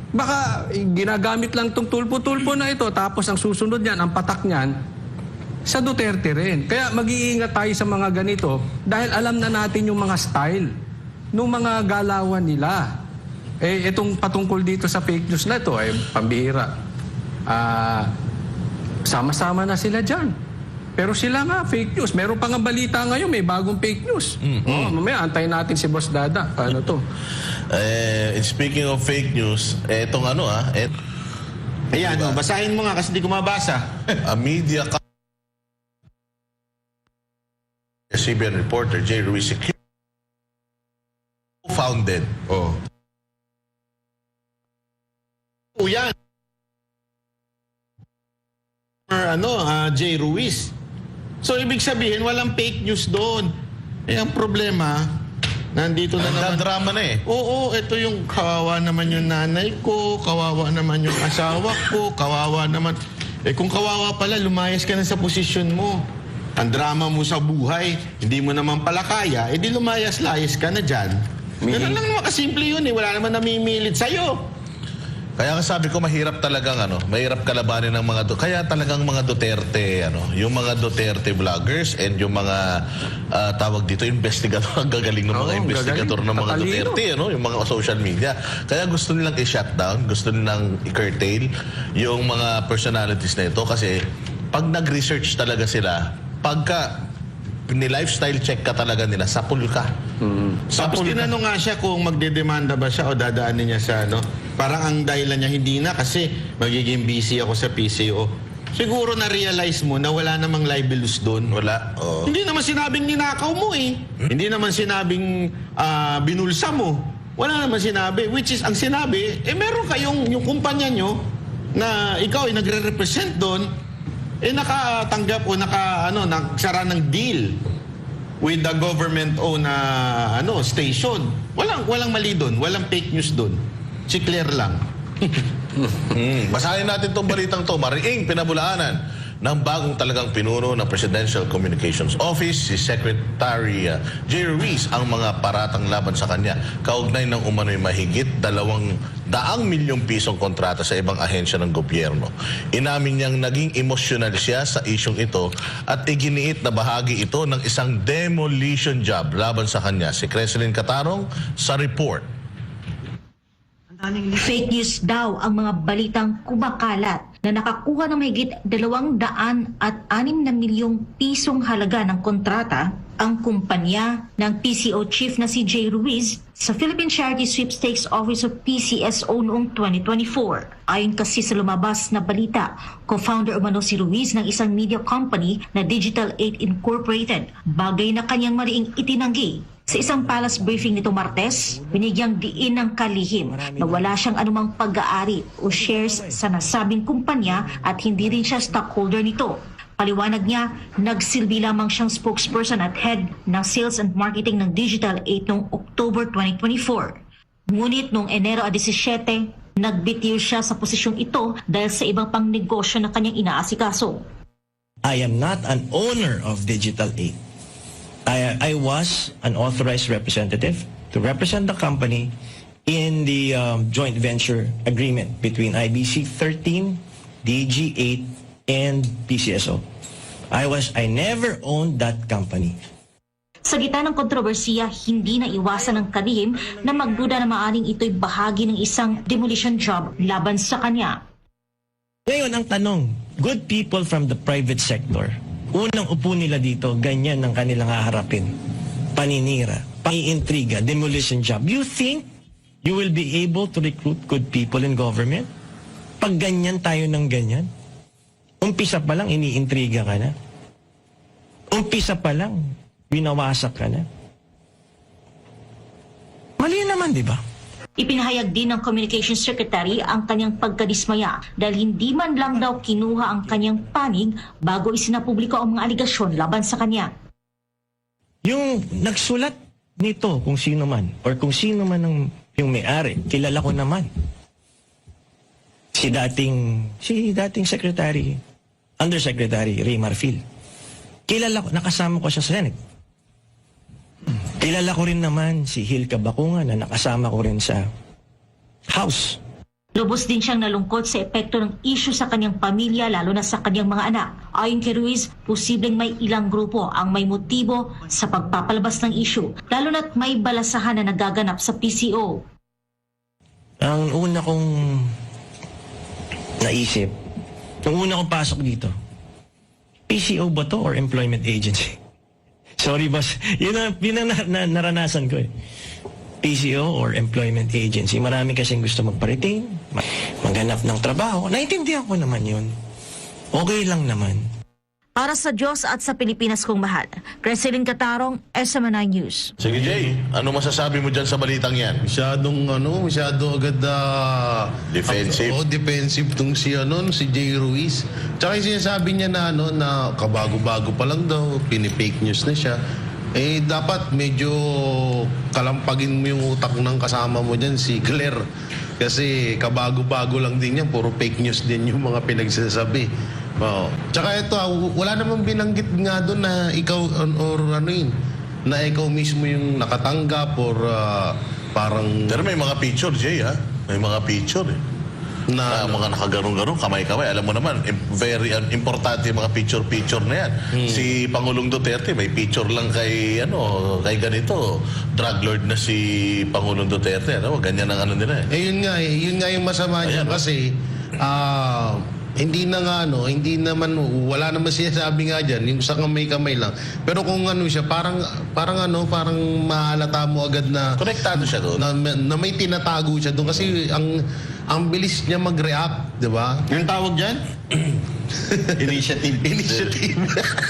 Baka ginagamit lang itong tulpo-tulpo na ito, tapos ang susunod niyan, ang patak niyan, sa Duterte rin. Kaya mag-iingat tayo sa mga ganito dahil alam na natin yung mga style nung mga galawan nila. Eh, itong patungkol dito sa fake news na ito, ay pambihira. Sama-sama na sila dyan. Pero sila nga, fake news. Meron pa nga balita ngayon, may bagong fake news. Mamaya, antayin natin si Boss Dada. Paano to? Speaking of fake news, etong Ayan, basahin mo nga kasi di ko mabasa. a media CBN reporter Jay Ruiz founded. Oh. Yan. Jay Ruiz. So, ibig sabihin, walang fake news doon. Eh, ang problema, nandito na naman. Drama na eh. Oo, ito yung kawawa naman yung nanay ko, kawawa naman yung asawa ko, kawawa naman. Eh, kung kawawa pala, lumayas ka na sa posisyon mo. Ang drama mo sa buhay, hindi mo naman pala kaya, edi lumayas-layas ka na dyan. Ganun lang naman kasimple yun eh. Wala naman namimilit sa'yo. Kaya nga sabi ko mahirap talagang mahirap kalabanin ng mga kaya talagang mga Duterte yung mga Duterte vloggers and yung mga tawag dito investigador, ang gagaling ng mga investigador ng mga Tatalino. Duterte yung mga social media. Kaya gusto nilang i-shutdown, gusto nilang i-curtail yung mga personalities na ito kasi pag nag-research talaga sila, pagka ni-lifestyle check ka talaga nila, sapul ka. Tapos tinanong nga siya kung magdedemanda ba siya o dadaanin niya sa Parang ang dahilan niya hindi na kasi magiging busy ako sa PCO. Siguro na-realize mo na wala namang libelous doon. Wala. Oo. Hindi naman sinabing ninakaw mo eh. Hindi naman sinabing binulsa mo. Wala naman sinabi. Which is, ang sinabi, meron kayong yung kumpanya nyo na ikaw ay nagre-represent doon, nakatanggap o nagsara ng deal with the government-owned station. Walang mali doon. Walang fake news doon. Si Claire lang. Basahin natin itong balitang to. Mariing pinabulaanan ng bagong talagang pinuno ng Presidential Communications Office, si Secretary Jay Ruiz, ang mga paratang laban sa kanya. Kaugnay ng umano'y mahigit 200 milyong pisong kontrata sa ibang ahensya ng gobyerno. Inamin niyang naging emosyonal siya sa isyong ito at iginiit na bahagi ito ng isang demolition job laban sa kanya. Si Creslin Catarong sa report. Fake news daw ang mga balitang kumakalat na nakakuha ng mahigit 206 na milyong pisong halaga ng kontrata ang kumpanya ng PCO chief na si Jay Ruiz sa Philippine Charity Sweepstakes Office of PCSO noong 2024. Ayon kasi sa lumabas na balita, co-founder umano si Ruiz ng isang media company na Digital 8 Incorporated, bagay na kanyang mariing itinanggi. Sa isang palace briefing nito Martes, binigyang diin ng kalihim na wala siyang anumang pag-aari o shares sa nasabing kumpanya at hindi rin siya stockholder nito. Paliwanag niya, nagsilbi lamang siyang spokesperson at head ng sales and marketing ng Digital 8 noong October 2024. Ngunit noong Enero 17, nagbitiw siya sa posisyong ito dahil sa ibang pang negosyo na kanyang inaasikaso. I am not an owner of Digital 8. I was an authorized representative to represent the company in the joint venture agreement between IBC 13, DG8, and PCSO. I never owned that company. Sa gitna ng kontrobersiya, hindi na iwasan ng kalihim na magduda na maaring ito'y bahagi ng isang demolition job laban sa kanya. Ngayon ang tanong, good people from the private sector, unang upo nila dito, ganyan ang kanilang haharapin. Paninira, pang-iintriga, demolition job. You think you will be able to recruit good people in government? Pag ganyan tayo ng ganyan, umpisa pa lang iniintriga ka na. Umpisa pa lang, binawasak ka na. Mali naman, di ba? Ipinahayag din ng Communications Secretary ang kanyang pagkadismaya dahil hindi man lang daw kinuha ang kanyang panig bago isinapubliko ang mga aligasyon laban sa kanya. Yung nagsulat nito, kung sino man, or kung sino man yung may-ari, kilala ko naman. Si dating Secretary, Undersecretary Ray Marfil. Kilala ko, nakasama ko siya sa Senate. Kilala ko rin naman si Hilka Bacunga na nakasama ko rin sa House. Lubos din siyang nalungkot sa epekto ng issue sa kanyang pamilya, lalo na sa kanyang mga anak. Ayon kay Ruiz, posibleng may ilang grupo ang may motibo sa pagpapalabas ng issue, lalo na't may balasahan na nagaganap sa PCO. Ang una kong naisip, nung una kong pasok dito, PCO ba to or employment agency? Sorry boss, yun ang naranasan ko eh. PCO or employment agency. Marami kasing gusto magpa-retain, maghanap ng trabaho. Naintindihan ko naman yun. Okay lang naman. Para sa Diyos at sa Pilipinas kong mahal, Creseline Catarong, SMNI News. Sige Jay, ano masasabi mo dyan sa balitang yan? Masyado agad Defensive. Defensive tong si Jay Ruiz. Tsaka yung sinasabi niya na na kabago-bago pa lang daw, pinipake news na siya. Eh dapat medyo kalampagin mo yung utak ng kasama mo dyan, si Claire. Kasi kabago-bago lang din yan, puro fake news din yung mga pinagsasabi. Tsaka ito, wala namang binanggit nga doon na ikaw na ikaw mismo yung nakatanggap or parang Pero may mga picture, Jay, ha? May mga picture, eh. Na mga nakagarong-garong, kamay-kamay. Alam mo naman, very importante yung mga picture-picture na yan. Si Pangulong Duterte, may picture lang kay ganito. Drug lord na si Pangulong Duterte. Ganyan ang nila eh. yun nga yung masama niya kasi hindi naman, wala naman sinasabi nga dyan, yung sa kamay-kamay lang. Pero kung siya, parang mahalata mo agad na Konektado siya doon. na may tinatago siya doon kasi ang bilis niya mag-react, di ba? Yung tawag dyan? Initiative.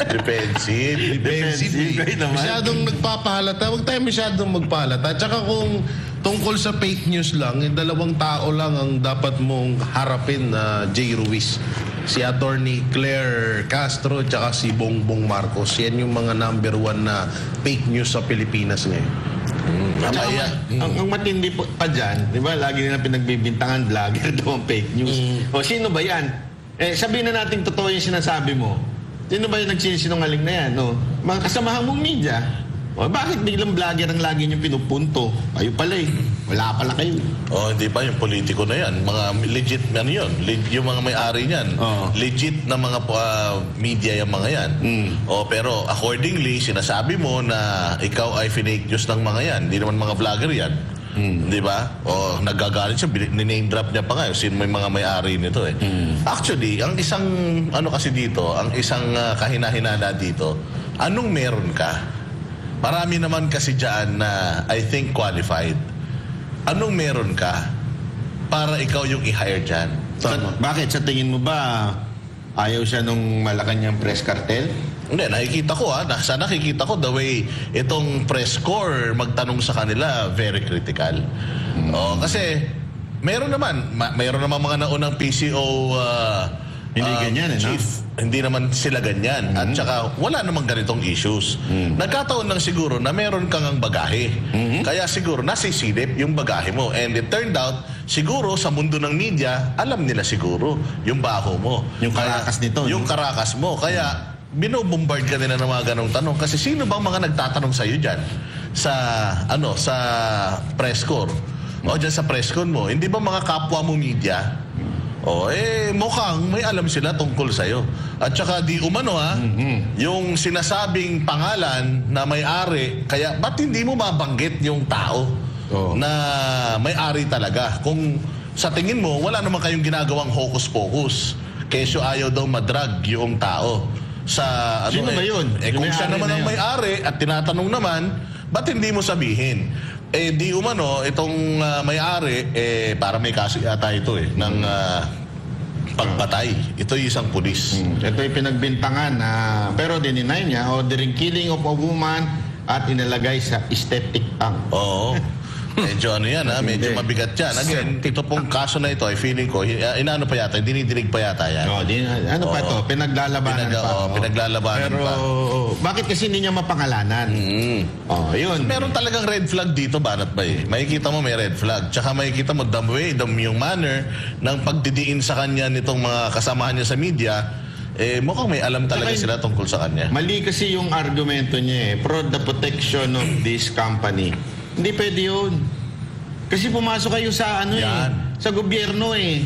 Defensive. Defensive naman. Masyadong nagpapahalata. Huwag tayo masyadong magpahalata. Tsaka kung tungkol sa fake news lang, dalawang tao lang ang dapat mong harapin na Jay Ruiz. Si Attorney Claire Castro tsaka si Bongbong Marcos. Yan yung mga number 1 na fake news sa Pilipinas ngayon. Ang matindi po pa dyan, di ba, lagi nila pinagbibintangan vlogger daw ang fake news. O sino ba yan? Sabihin na natin totoo yung sinasabi mo. Sino ba yung nagsisinungaling na yan? No? Mga kasamahan mong media. O bakit biglang vlogger ang lagi niyong pinupunto? Kayo pala eh. Wala pala kayo. Hindi pa yung politiko na yan. Mga legit, yun? Yung mga may-ari niyan. Legit na mga media yung mga yan. Pero accordingly, sinasabi mo na ikaw ay fake news ng mga yan. Hindi naman mga vlogger yan. Di ba? Nagagalit siya, name drop niya pa nga. Sino may mga may-ari nito eh. Actually, ang isang, kasi dito, ang isang kahina-hinala dito, anong meron ka? Marami naman kasi dyan na I think qualified. Anong meron ka para ikaw yung i-hire dyan? Bakit? Sa tingin mo ba ayaw siya nung Malacanang press cartel? Hindi, nakikita ko nakikita ko the way itong press corps magtanong sa kanila, very critical. Kasi meron naman mga naunang PCO Hindi ganyan, chief. Hindi naman sila ganyan. At saka wala namang ganitong issues. Nagkataon lang siguro na meron kang ang bagahe. Kaya siguro nasisilip yung bagahe mo. And it turned out, siguro sa mundo ng media, alam nila siguro yung baho mo. Yung karakas nito. Yung karakas mo. Kaya binobombard ka nila ng mga ganong tanong. Kasi sino bang mga nagtatanong sa'yo dyan? Sa press corps? O dyan sa press con mo? Hindi ba mga kapwa mo media? Mukhang may alam sila tungkol sa'yo. At saka di umano yung sinasabing pangalan na may-ari, kaya ba't hindi mo mabanggit yung tao na may-ari talaga? Kung sa tingin mo, wala naman kayong ginagawang hocus-pocus. Kesyo ayaw daw madrag yung tao. Sino ba yun? Yung Kung siya may-ari naman na ang yun. may-ari at tinatanong naman, ba't hindi mo sabihin? Di umano, itong may-ari, para may kaso yata ito ng pagpatay. Ito yung isang pulis. Ito yung pinagbintangan pero dininay niya, ordering killing of a woman at inalagay sa aesthetic tank. Oo. Medyo medyo mabigat yan. Again, ito pong kaso na ito, ay feeling ko, inaano pa yata, dinidinig pa yata yan. Pa ito? Pinaglalabanan pa. Pinaglalabanan pero, pa. bakit kasi hindi niya mapangalanan? Yun. Meron talagang red flag dito, banat ba eh. Makikita mo may red flag. Tsaka makikita mo the way, yung manner ng pagdidiin sa kanya nitong mga kasamahan niya sa media, mukhang may alam talaga sila tungkol sa kanya. Mali kasi yung argumento niya for the protection of this company. Hindi pwede yun. Kasi pumasok kayo sa sa gobyerno eh.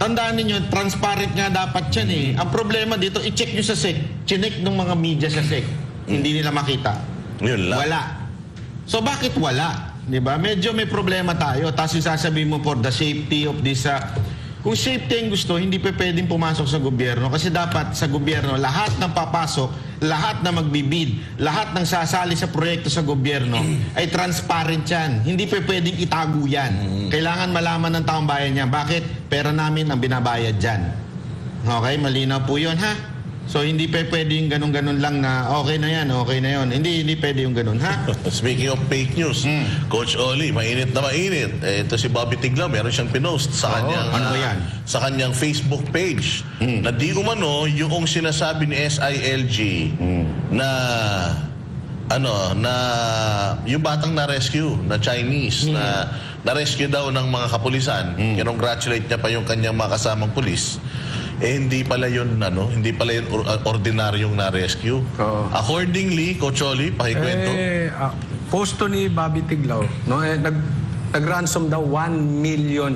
Tandaan ninyo, transparent nga dapat yan eh. Ang problema dito, i-check nyo sa SEC. Chinek ng mga media sa SEC. Hindi nila makita. Yun lang. Wala. So bakit wala? 'Di ba? Medyo may problema tayo. Tapos yung sasabihin mo for the safety of this kung safety ang gusto, hindi pa pwedeng pumasok sa gobyerno kasi dapat sa gobyerno lahat ng papasok, lahat na magbibid, lahat ng sasali sa proyekto sa gobyerno ay transparent yan. Hindi pa pwedeng itago yan. Kailangan malaman ng taong bayan niya bakit pera namin ang binabayad dyan. Okay, malinaw po yun ha? So hindi pa pwedeng ganun-ganun lang na okay na yan, okay na yun. Hindi pwede yung ganun ha? Speaking of fake news, Coach Oli, mainit na mainit. Ito si Bobby Tiglaw, meron siyang pinost sa kanyang ano ba yan? sa kanyang Facebook page na di umano yung sinasabi ni SILG na na yung batang na-rescue na Chinese na rescue daw ng mga kapulisan. Kinongratulate niya pa yung kanyang mga kasamang pulis. Hindi pala yun ordinaryong na-rescue. Oo. Accordingly, Coach Oli, pakikwento. Posto ni Bobby Tiglaw, no, nag-ransom daw $1 million.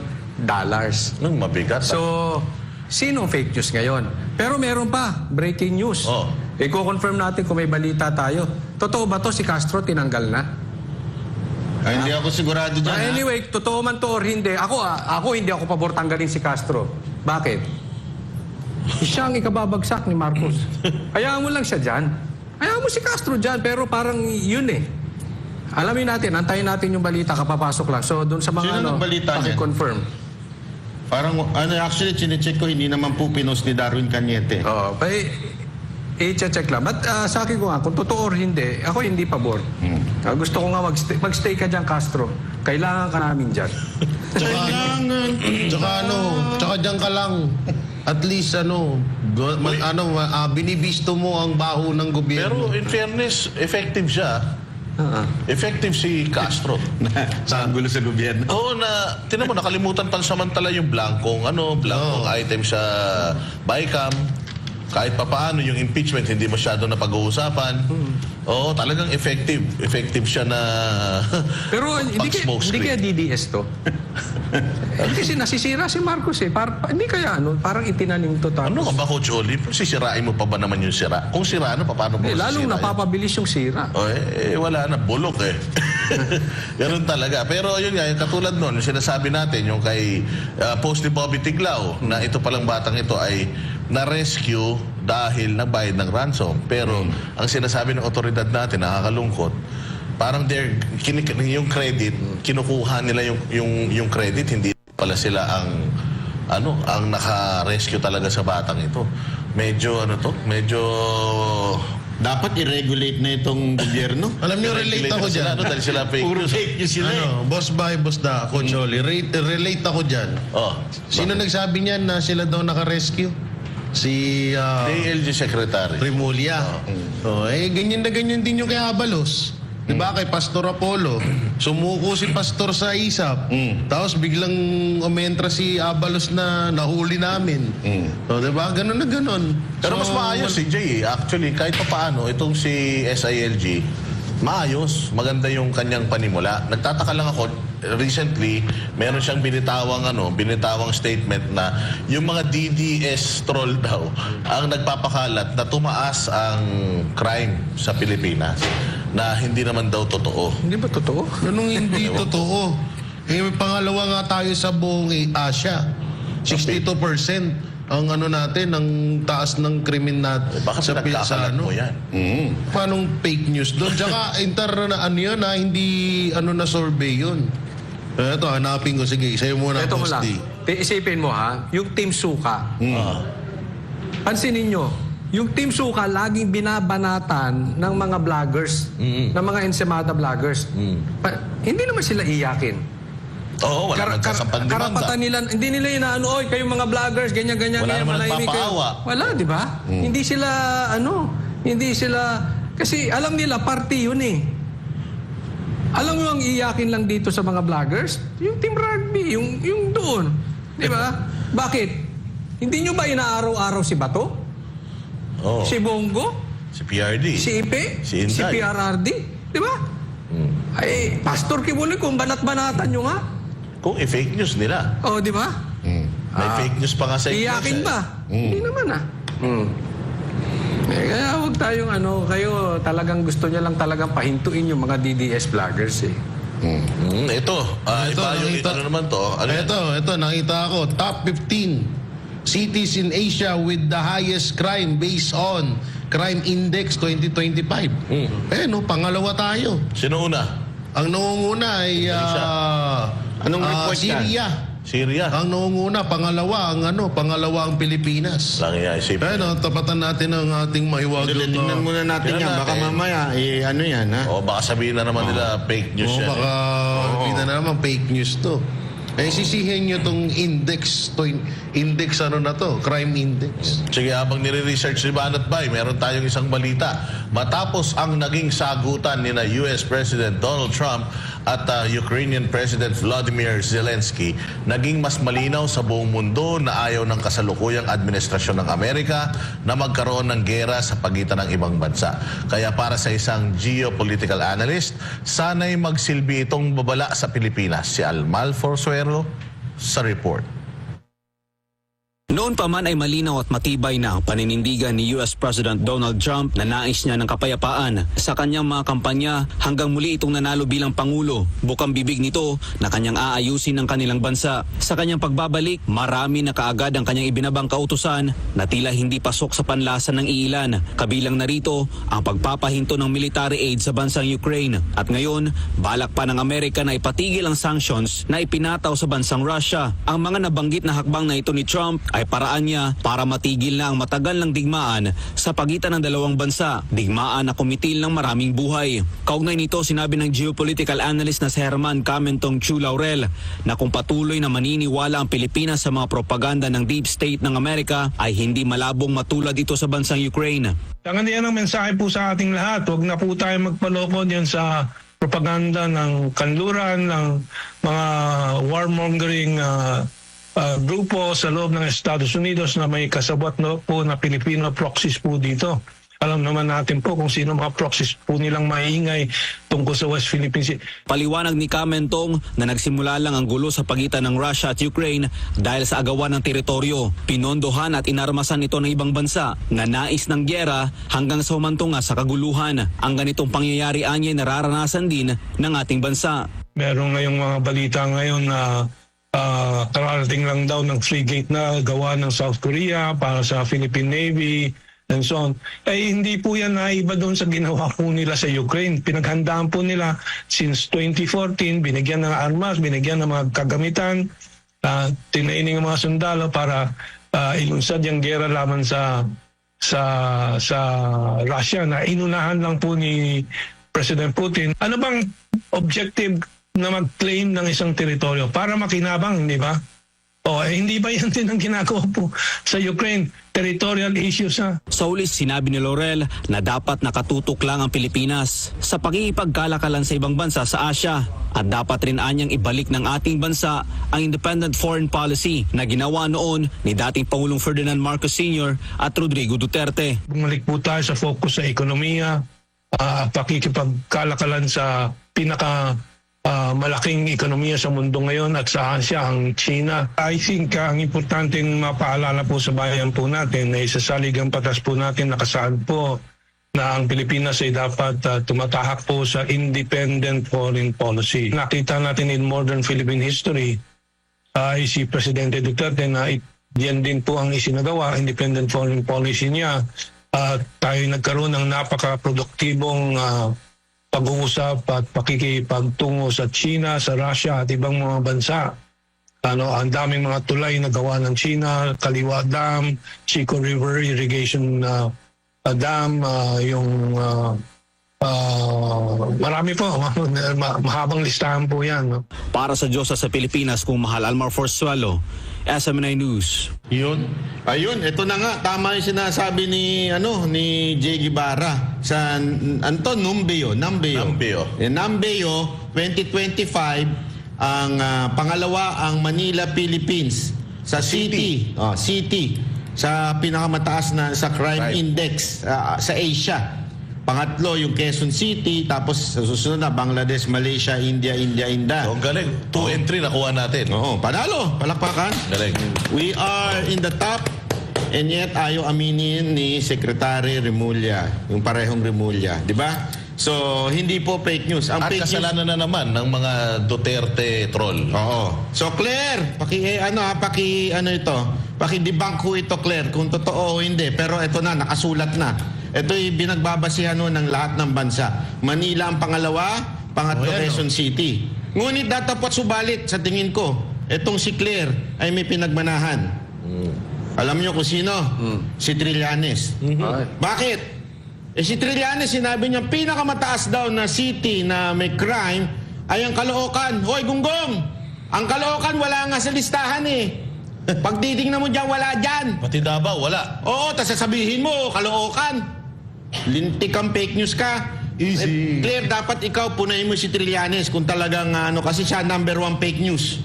Nung mabigat. So, sino fake news ngayon? Pero meron pa, breaking news. Oh. I-confirm natin kung may balita tayo. Totoo ba to si Castro tinanggal na? Ay, hindi ako sigurado dyan ha? Anyway, totoo man to or hindi, ako hindi ako pabor tanggalin si Castro. Bakit? Siya ang ikababagsak ni Marcos. Hayaan mo lang siya dyan. Hayaan mo si Castro dyan, pero parang yun eh. Alamin natin, antayin natin yung balita, kapapasok lang. So, doon sa mga Sino nagbalita niyan? confirm. Parang, actually, chinecheck ko, hindi naman po pinost ni Darwin Cañete. Oo, i-check lang. But sa akin ko nga, kung totoo or hindi, ako hindi pabor. Gusto ko nga magstay ka dyan, Castro. Kailangan ka namin dyan. Tsaka dyan ka lang. At least binibisto mo ang baho ng gobyerno. Pero in fairness, effective siya. Effective si Castro. Sa gulo sa gobyerno. Oo, tinan mo, nakalimutan pansamantala yung blankong item sa BICAM. Kahit papaano yung impeachment, hindi masyado na pag-uusapan. Oo, talagang effective. Effective siya na Pero hindi kaya DDS to. Kasi nasisira si Marcos eh. Hindi kaya parang itinanim to tapos. Ano ka ba, Coach Oli? Sisirain mo pa ba naman yung sira? Kung sira, paano mo Lalong sisirain? napapabilis yung sira. Wala na, bulok eh. Ganun talaga. Pero yun nga, yung katulad nun, yung sinasabi natin, yung kay post ni Bobby Tiglaw, na ito palang batang ito ay na-rescue dahil nagbayad ng ransom. Pero ang sinasabi ng otoridad natin, nakakalungkot, parang yung credit, kinukuha nila yung credit, hindi pala sila ang naka-rescue talaga sa batang ito. Medyo Dapat i-regulate na itong gobyerno. Alam niyo, relate ako dyan. Dahil sila fake Puro news. fake news sila eh. Boss by boss da, Coach Oli. Relate ako dyan. Sino nagsabi niyan na sila daw naka-rescue? Si DLG Secretary. Remulla. Ganyan na ganyan din yung kay Abalos. Diba kay Pastor Apollo, sumuko si Pastor sa ISAP. Tapos biglang umentra si Abalos na nahuli namin. Diba? Ganon na ganon. Pero mas maayos si Jay. Actually, kahit pa paano, itong si SILG, maayos. Maganda yung kanyang panimula. Nagtataka lang ako, recently, meron siyang binitawang statement na yung mga DDS troll daw ang nagpapakalat na tumaas ang crime sa Pilipinas. Na hindi naman daw totoo. Hindi ba totoo? Anong hindi totoo? May pangalawa nga tayo sa buong Asia. 62% ang natin, ang taas ng krimen natin. Baka pinagkakalat mo yan. Paanong fake news doon? Tsaka hindi na survey yun. Ito, hanapin ko. Sige, sa'yo muna, Ito mo Boss lang. D. Isipin mo yung Team Suka. Pansinin nyo, yung Team Suka laging binabanatan ng mga vloggers, ng mga Ensemada vloggers. Hindi naman sila iyakin. Oo, wala nagsasampang demanda. Karapatan nila, hindi nila inaano, kayong mga vloggers, ganyan-ganyan. Wala naman manahimik kayo." nagpapaawa. Wala, di ba? Hindi sila, kasi alam nila, party yun eh. Alam mo ang iyakin lang dito sa mga vloggers? Yung Team Rugby, yung doon. Di ba? Bakit? Hindi nyo ba inaaraw-araw si Bato? Si Bongo? Si PRD. Si Ipe? Si Inday. Si PRRD? Di ba? Ay, Pastor Kibuloy, kung banat-banatan nyo nga. Kung i-fake news nila. Oh, di ba? May fake news pa nga sa inyo. Iyakin ba? Hindi naman kaya huwag tayong kayo talagang gusto niya lang talagang pahintuin yung mga DDS vloggers eh. Ito, iba yung nakita- ano naman to. Ano yan? Ito, nakita ko. Top 15 cities in Asia with the highest crime based on Crime Index 2025. Pangalawa tayo. Sino una? Ang nangunguna ay Anong report yan? Syria. Syria. Ang nangunguna, pangalawa ang Pilipinas. Lang yan, isipin. Tapatan natin ang ating mahiwagang... Tingnan muna natin Tingnan yan. Baka natin. mamaya, ano yan, ha? O baka sabihin na naman nila fake news yan. baka hindi na naman fake news to. Sisihin nyo tong index na to, crime index. Sige, habang nire-research ni Banat Bay, meron tayong isang balita. Matapos ang naging sagutan ni na US President Donald Trump at Ukrainian President Volodymyr Zelensky, naging mas malinaw sa buong mundo na ayaw ng kasalukuyang administrasyon ng Amerika na magkaroon ng gera sa pagitan ng ibang bansa. Kaya para sa isang geopolitical analyst, sana'y magsilbi itong babala sa Pilipinas. Si Almal Forsuero sa report. Noon pa man ay malinaw at matibay na ang paninindigan ni US President Donald Trump na nais niya ng kapayapaan sa kanyang mga kampanya hanggang muli itong nanalo bilang Pangulo. Bukang bibig nito na kanyang aayusin ang kanilang bansa. Sa kanyang pagbabalik, marami na kaagad ang kanyang ibinabang kautusan na tila hindi pasok sa panlasa ng iilan. Kabilang narito ang pagpapahinto ng military aid sa bansang Ukraine. At ngayon, balak pa ng Amerika na ipatigil ang sanctions na ipinataw sa bansang Russia. Ang mga nabanggit na hakbang na ito ni Trump ay paraan niya para matigil na ang matagal ng digmaan sa pagitan ng dalawang bansa, digmaan na kumitil ng maraming buhay. Kaugnay nito, sinabi ng geopolitical analyst na si Herman Camentong Chu Laurel na kung patuloy na maniniwala ang Pilipinas sa mga propaganda ng deep state ng Amerika ay hindi malabong matulad ito sa bansang Ukraine. Tangan yan ang mensahe po sa ating lahat. Huwag na po tayo magpaloko diyan sa propaganda ng kanluran, ng mga warmongering grupo sa loob ng Estados Unidos na may kasabwat po na Filipino proxies po dito. Alam naman natin po kung sino mga proxies po nilang maingay tungkol sa West Philippine Sea. Paliwanag ni Camentong na nagsimula lang ang gulo sa pagitan ng Russia at Ukraine dahil sa agawan ng teritoryo. Pinondohan at inarmasan ito ng ibang bansa na nais ng gyera hanggang sa humantong nga sa kaguluhan. Ang ganitong pangyayari anya nararanasan din ng ating bansa. Meron ngayong mga balita ngayon na kararating lang daw ng frigate na gawa ng South Korea para sa Philippine Navy and so on. Hindi po yan naiba doon sa ginawa po nila sa Ukraine. Pinaghandaan po nila since 2014, binigyan ng armas, binigyan ng mga kagamitan, tinaining ang mga sundalo para ilunsad yung gera laban sa Russia na inunahan lang po ni President Putin. Ano bang objective na mag-claim ng isang teritoryo para makinabang, di ba? Hindi ba yan din ang ginagawa po sa Ukraine? Territorial issues ha? Sa huli, sinabi ni Laurel na dapat nakatutok lang ang Pilipinas sa pagkikipagkalakalan sa ibang bansa sa Asia at dapat rin anyang ibalik ng ating bansa ang independent foreign policy na ginawa noon ni dating Pangulong Ferdinand Marcos Sr. at Rodrigo Duterte. Bumalik po tayo sa focus sa ekonomiya, pakikipagkalakalan sa malaking ekonomiya sa mundo ngayon at sa Asia, ang China. I think ang importanteng mapaalala po sa bayan po natin na isa sa saligang batas po natin nakasaad po na ang Pilipinas ay dapat tumatahak po sa independent foreign policy. Nakita natin in modern Philippine history ay si Presidente Duterte na yan din po ang isinagawa, independent foreign policy niya. Tayo nagkaroon ng napaka-produktibong pag-uusap at pakikipagtungo sa China, sa Russia at ibang mga bansa. Ang daming mga tulay na gawa ng China, Kaliwa Dam, Chico River Irrigation Dam, marami po, mahabang listahan po yan. No? Para sa Diyosa sa Pilipinas, kung mahal Almar Forsuelo, SMNI News. Ayun, ito na nga, tama yung sinasabi ni Jay Guevara sa Numbeo. Numbeo 2025 ang pangalawa ang Manila, Philippines sa city sa pinakamataas na sa crime index sa Asia. Pangatlo, yung Quezon City. Tapos sa susunod na, Bangladesh, Malaysia, India. Oh, galing. 2 and 3 nakuha natin. Oo, panalo. Palakpakan. Galing. We are in the top. And yet, ayaw aminin ni Secretary Remulla. Yung parehong Remulla. Di ba? So, hindi po fake news. Ang At fake news... kasalanan na naman ng mga Duterte troll. Oo. So, Claire, paki-debunk ko ito, Claire, kung totoo o hindi. Pero ito na, nakasulat na. Ito'y binagbabasihan ng lahat ng bansa. Manila ang pangalawa, pangatlo Quezon City. Ngunit datapot subalit sa tingin ko, itong si Claire ay may pinagmanahan. Alam niyo kung sino? Si Trillanes. Bakit? Si Trillanes, sinabi niya, pinakamataas daw na city na may crime ay ang Caloocan. Hoy, Gunggong! Ang Caloocan wala nga sa listahan eh. Pag titingnan mo dyan, wala dyan. Pati Davao, wala. Oo, tas sasabihin mo, Caloocan. Lintik kang fake news ka. Easy. Claire, dapat ikaw punayin mo si Trillanes kung talagang kasi siya number 1 fake news.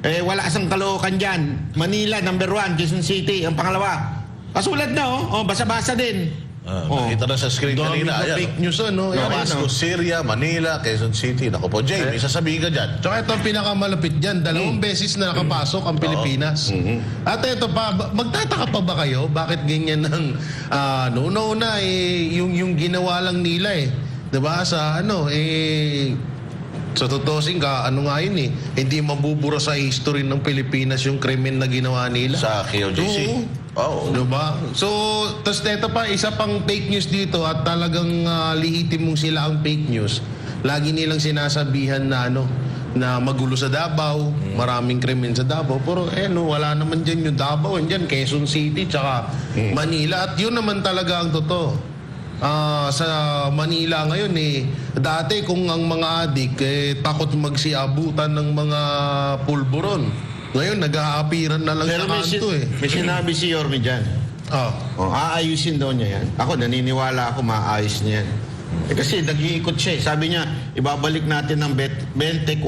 Wala sang Caloocan dyan. Manila, number 1, Quezon City, ang pangalawa. Kasulat na, basa-basa din. Nakita na sa screen Dami kanina. na Ayan, fake news, ano? Damascus, Syria, Manila, Quezon City. Naku po, Jay, may sasabihin ka dyan. Tsaka ito ang pinakamalapit dyan. 2 beses na nakapasok ang Pilipinas. At ito pa, magtataka pa ba kayo? Bakit ganyan ng una yung ginawa lang nila eh. Diba? Sa sa tutusin ka, nga yun eh. Hindi mabubura sa history ng Pilipinas yung krimen na ginawa nila. Sa KOJC. Oo. Diba? So, tas ito pa, isa pang fake news dito at talagang lihitin mong sila ang fake news. Lagi nilang sinasabihan na na magulo sa Davao, maraming krimen sa Davao. Pero wala naman dyan yung Davao. Andyan, Quezon City, tsaka Manila. At yun naman talaga ang totoo. Sa Manila ngayon dati kung ang mga adik takot magsiabutan ng mga pulburon. Ngayon, nag-aapiran na lang Pero sa kanto may sinabi si Yorme dyan. Aayusin daw niya yan. Ako, naniniwala ako maayos niya yan. Kasi nag-iikot siya. Sabi niya, ibabalik natin ang 24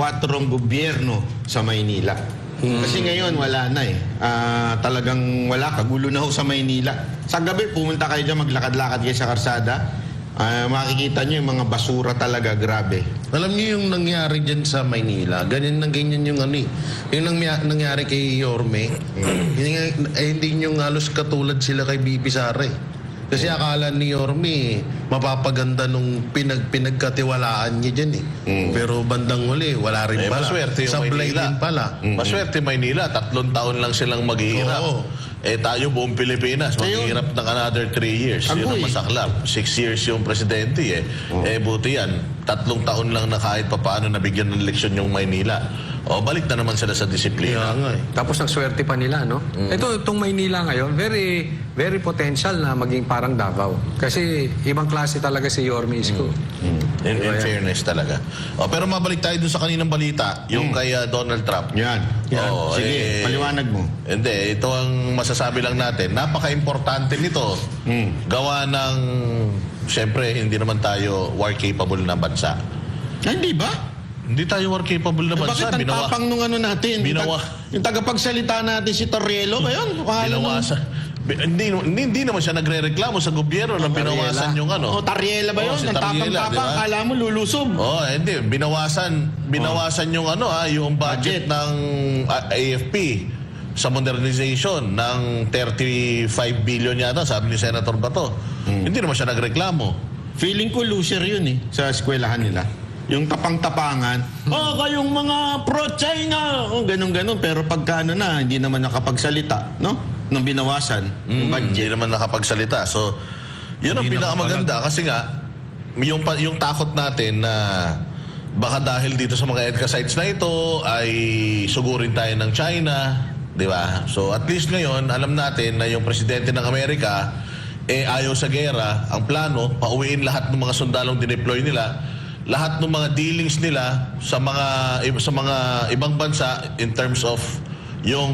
gobyerno sa Maynila. Kasi ngayon, wala na talagang wala, kagulo na ho sa Maynila. Sa gabi, pumunta kayo dyan, maglakad-lakad kayo sa karsada. Makikita niyo yung mga basura talaga, grabe. Alam niyo yung nangyari dyan sa Maynila, ganyan yung yung nangyari kay Yorme, hindi nyo halos katulad sila kay BP Sara. Kasi akala ni Yorme, mapapaganda nung pinagkatiwalaan niya dyan Pero bandang huli, wala rin pala. Maswerte yung Sablay Maynila. din pala. Maswerte Maynila, 3 taon lang silang maghihirap. Oo. Tayo buong Pilipinas, maghihirap ng another 3 years. Yun ang masaklap. 6 years yung presidente buti yan. 3 taon lang na kahit papaano nabigyan ng leksyon yung Maynila. Balik na naman sila sa disiplina. Tapos nagswerte pa nila, no? Itong Maynila ngayon, very very potential na maging parang Davao. Kasi ibang klase talaga si Yorme Isko. In fairness talaga. Pero mabalik tayo dun sa kaninang balita, yung kay Donald Trump. Yan. Sige, paliwanag mo. Hindi, ito ang masasabi lang natin. Napaka-importante nito. Gawa ng, siyempre, hindi naman tayo war-capable na bansa. Hindi ba? Hindi tayo war-capable na bansa. Bakit ang tapang nung natin? Yung tagapagsalita natin si Torrielo ba yun? Binawasan. Hindi naman siya nagre-reklamo sa gobyerno nang binawasan yung Tarriela ba yun? si Ang Tarriela, tapang-tapang, diba? kala mo lulusob. Hindi. Binawasan yung yung budget ng AFP sa modernization ng 35 billion yata, sabi ni Senator Bato. Hindi naman siya nagreklamo. Feeling ko loser yun sa eskwelahan nila. Yung tapang-tapangan, kayong mga pro-China, ganun-ganun. Pero pagka hindi naman nakapagsalita, no? Nung binawasan, yung budget. Hindi naman nakapagsalita. So, yun ang pinakamaganda. Kasi nga, yung takot natin na baka dahil dito sa mga EDCA sites na ito ay sugurin tayo ng China, di ba? So, at least ngayon, alam natin na yung presidente ng Amerika ayaw sa gera. Ang plano, pauwiin lahat ng mga sundalong dineploy nila, lahat ng mga dealings nila sa mga ibang bansa in terms of yung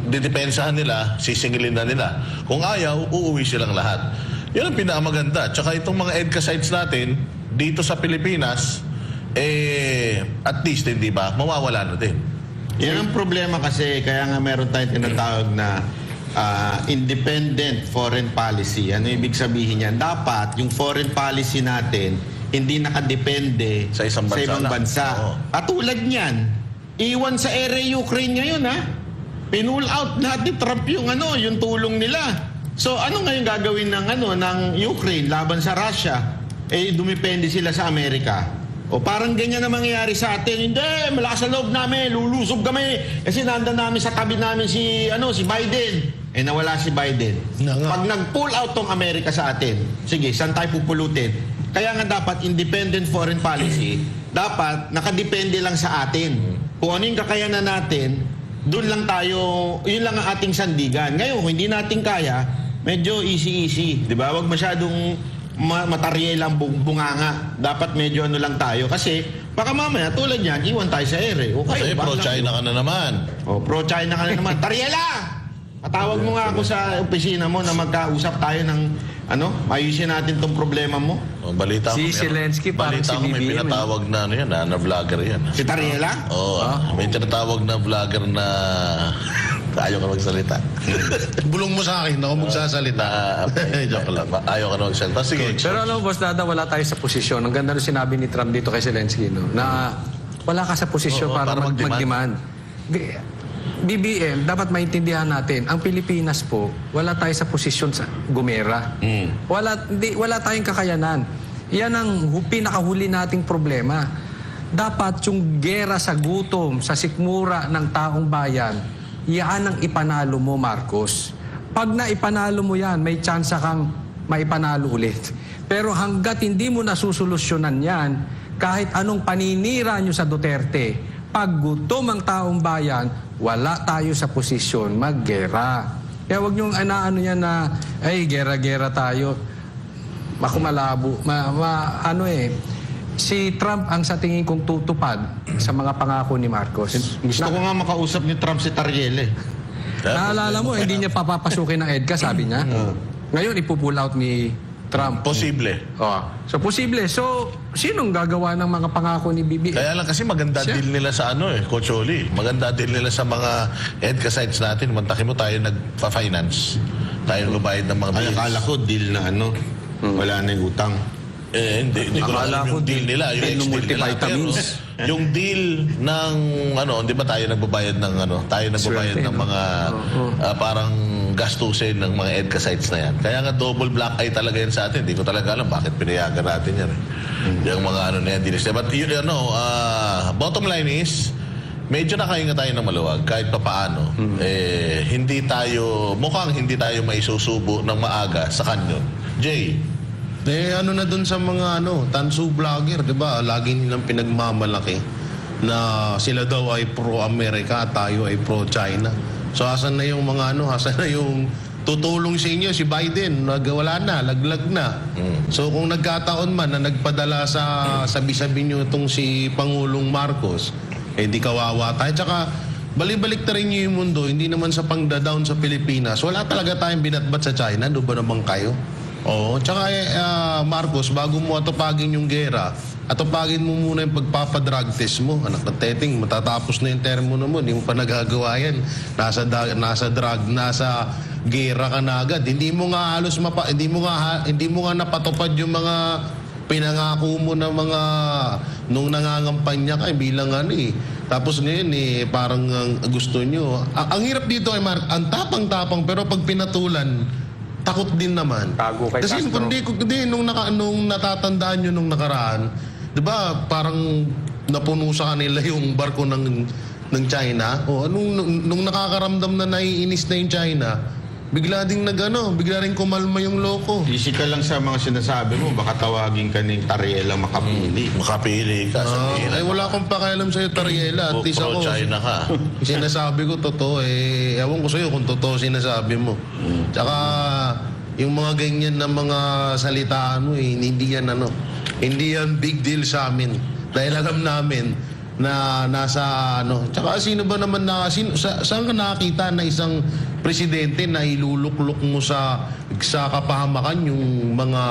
didepensahan nila, sisingilin na nila. Kung ayaw, uuwi silang lahat. Yun ang pinakamaganda. Tsaka itong mga EDCA sites natin, dito sa Pilipinas, at least, hindi ba, mawawala na din. Yan ang problema kasi, kaya nga meron tayong tinatawag na independent foreign policy. Ano ibig sabihin yan? Dapat yung foreign policy natin hindi nakadepende Sa isang bansa lang. bansa. Oo. Katulad niyan, iwan sa ere Ukraine ngayon, ha? Pinull out natin Trump yung yung tulong nila. So ano ngayon gagawin ng Ukraine laban sa Russia? Dumipende sila sa Amerika. O parang ganyan na mangyayari sa atin. Hindi, malakas sa loob namin, lulusob kami. Kasi nandan namin sa tabi namin si Biden. Nawala si Biden. Pag nag-pull out tong Amerika sa atin, sige, saan tayo pupulutin? Kaya nga dapat independent foreign policy, dapat nakadepende lang sa atin. Kung ano yung kakayanan natin, doon lang tayo, yun lang ang ating sandigan. Ngayon, kung hindi natin kaya, medyo easy-easy. Di ba? Huwag masyadong mataryel ang bunganga. Dapat medyo lang tayo. Kasi, baka mamaya, tulad yan, iwan tayo sa ere. Kasi pro-China ka na naman. Pro-China ka na naman. Taryela! Patawag mo nga ako sa opisina mo na magkausap tayo ng ayusin natin tong problema mo. Balita Si ko, Zelensky, parang balita si ko may BBM, pinatawag na vlogger yan. Si Taryela? Oo, may tinatawag na vlogger na ayaw ka magsalita. Bulong mo sa akin, ako magsasalita. Joke lang. Ayaw ka na magsalita. Sige. Pero alam mo, Boss Dada, wala tayo sa posisyon. Ang ganda nung sinabi ni Trump dito kay Zelensky, no? Na wala ka sa posisyon Oo, para para mag-demand. BBM, dapat maintindihan natin, ang Pilipinas po, wala tayo sa posisyon sa gumera. Wala tayong kakayanan. Yan ang pinakahuli nating problema. Dapat yung gera sa gutom, sa sikmura ng taong bayan, yan ang ipanalo mo, Marcos. Pag naipanalo mo yan, may tsansa kang maipanalo ulit. Pero hanggat hindi mo nasusolusyonan yan, kahit anong paninira nyo sa Duterte, pag gutom ang taong bayan, wala tayo sa posisyon maggera. Kaya wag niyong yan na, gera-gera tayo. Ako malabo. Si Trump ang sa tingin kong tutupad sa mga pangako ni Marcos. Gusto ko nga makausap ni Trump si Taryela. Naalala mo, hindi niya papapasukin ng EDCA, sabi niya. Ngayon, ipupull out ni Trump. Posible. So, posible. So, sinong gagawa ng mga pangako ni BBM? Kaya lang kasi maganda Siya. deal nila sa Coach Oli. Maganda deal nila sa mga EDCA sites natin. Mantakin mo tayo nagpa-finance. Tayo nagbabayad ng mga Ay, bills. akala ko deal na wala na yung utang. Hindi ko Akala alam ko yung deal nila. Yung deal ng ex-deal nila. multivitamins. Pero yung deal ng, di ba tayo nagbabayad ng, tayo nagbabayad Swerte, ng no? mga, parang gastusin ng mga EDCA sites na yan. Kaya nga double black eye talaga yan sa atin. Hindi ko talaga alam bakit pinayagan natin yan. Yung mga na yan, dinis. But bottom line is, medyo nakahinga tayo ng maluwag kahit papaano. Mukhang hindi tayo maisusubo ng maaga sa kanyon. Jay, Na dun sa mga tansu vlogger, di ba? Lagi nilang pinagmamalaki na sila daw ay pro-Amerika at tayo ay pro-China. So asan na yung mga asan na yung tutulong sa inyo si Biden? Wala na, laglag na. So kung nagkataon man na nagpadala sa sabi-sabi nyo itong si Pangulong Marcos, di kawawa tayo. Tsaka balik-balik na rin nyo yung mundo, hindi naman sa pangda-down sa Pilipinas. Wala talaga tayong binatbat sa China, doon ba naman kayo? Oo, tsaka Marcos, bago mo atupagin yung gera, atupagin mo muna yung pagpapadrug test mo. Anak na teting, matatapos na yung termo mo, hindi mo pa nagagawa yan. Nasa drug, nasa gera ka na agad. Hindi mo nga napatupad yung mga pinangako mo na mga nung nangangampanya ka bilang Tapos ngayon parang gusto nyo. Ang hirap dito ay Mark, ang tapang-tapang pero pag pinatulan, takot din naman. Tago kay Kasi Castro. kundi nung natatandaan nyo nung nakaraan, 'di ba? Parang napuno sa kanila yung barko ng China. O nung nakakaramdam na naiinis na yung China, bigla ring kumalma yung loko. Easy ka lang sa mga sinasabi mo. Baka tawagin ka ni Taryela makapili. makapili ka. Sabihin, Ay wala akong pakialam sa'yo, Taryela. At least ako, pro-China ka. sinasabi ko totoo ewan ko sa'yo kung totoo sinasabi mo. Tsaka yung mga ganyan na mga salitaan mo hindi yan big deal sa amin. Dahil alam namin na nasa tsaka sino ba naman saan ka nakakita na isang presidente na iluluklok mo sa kapahamakan yung mga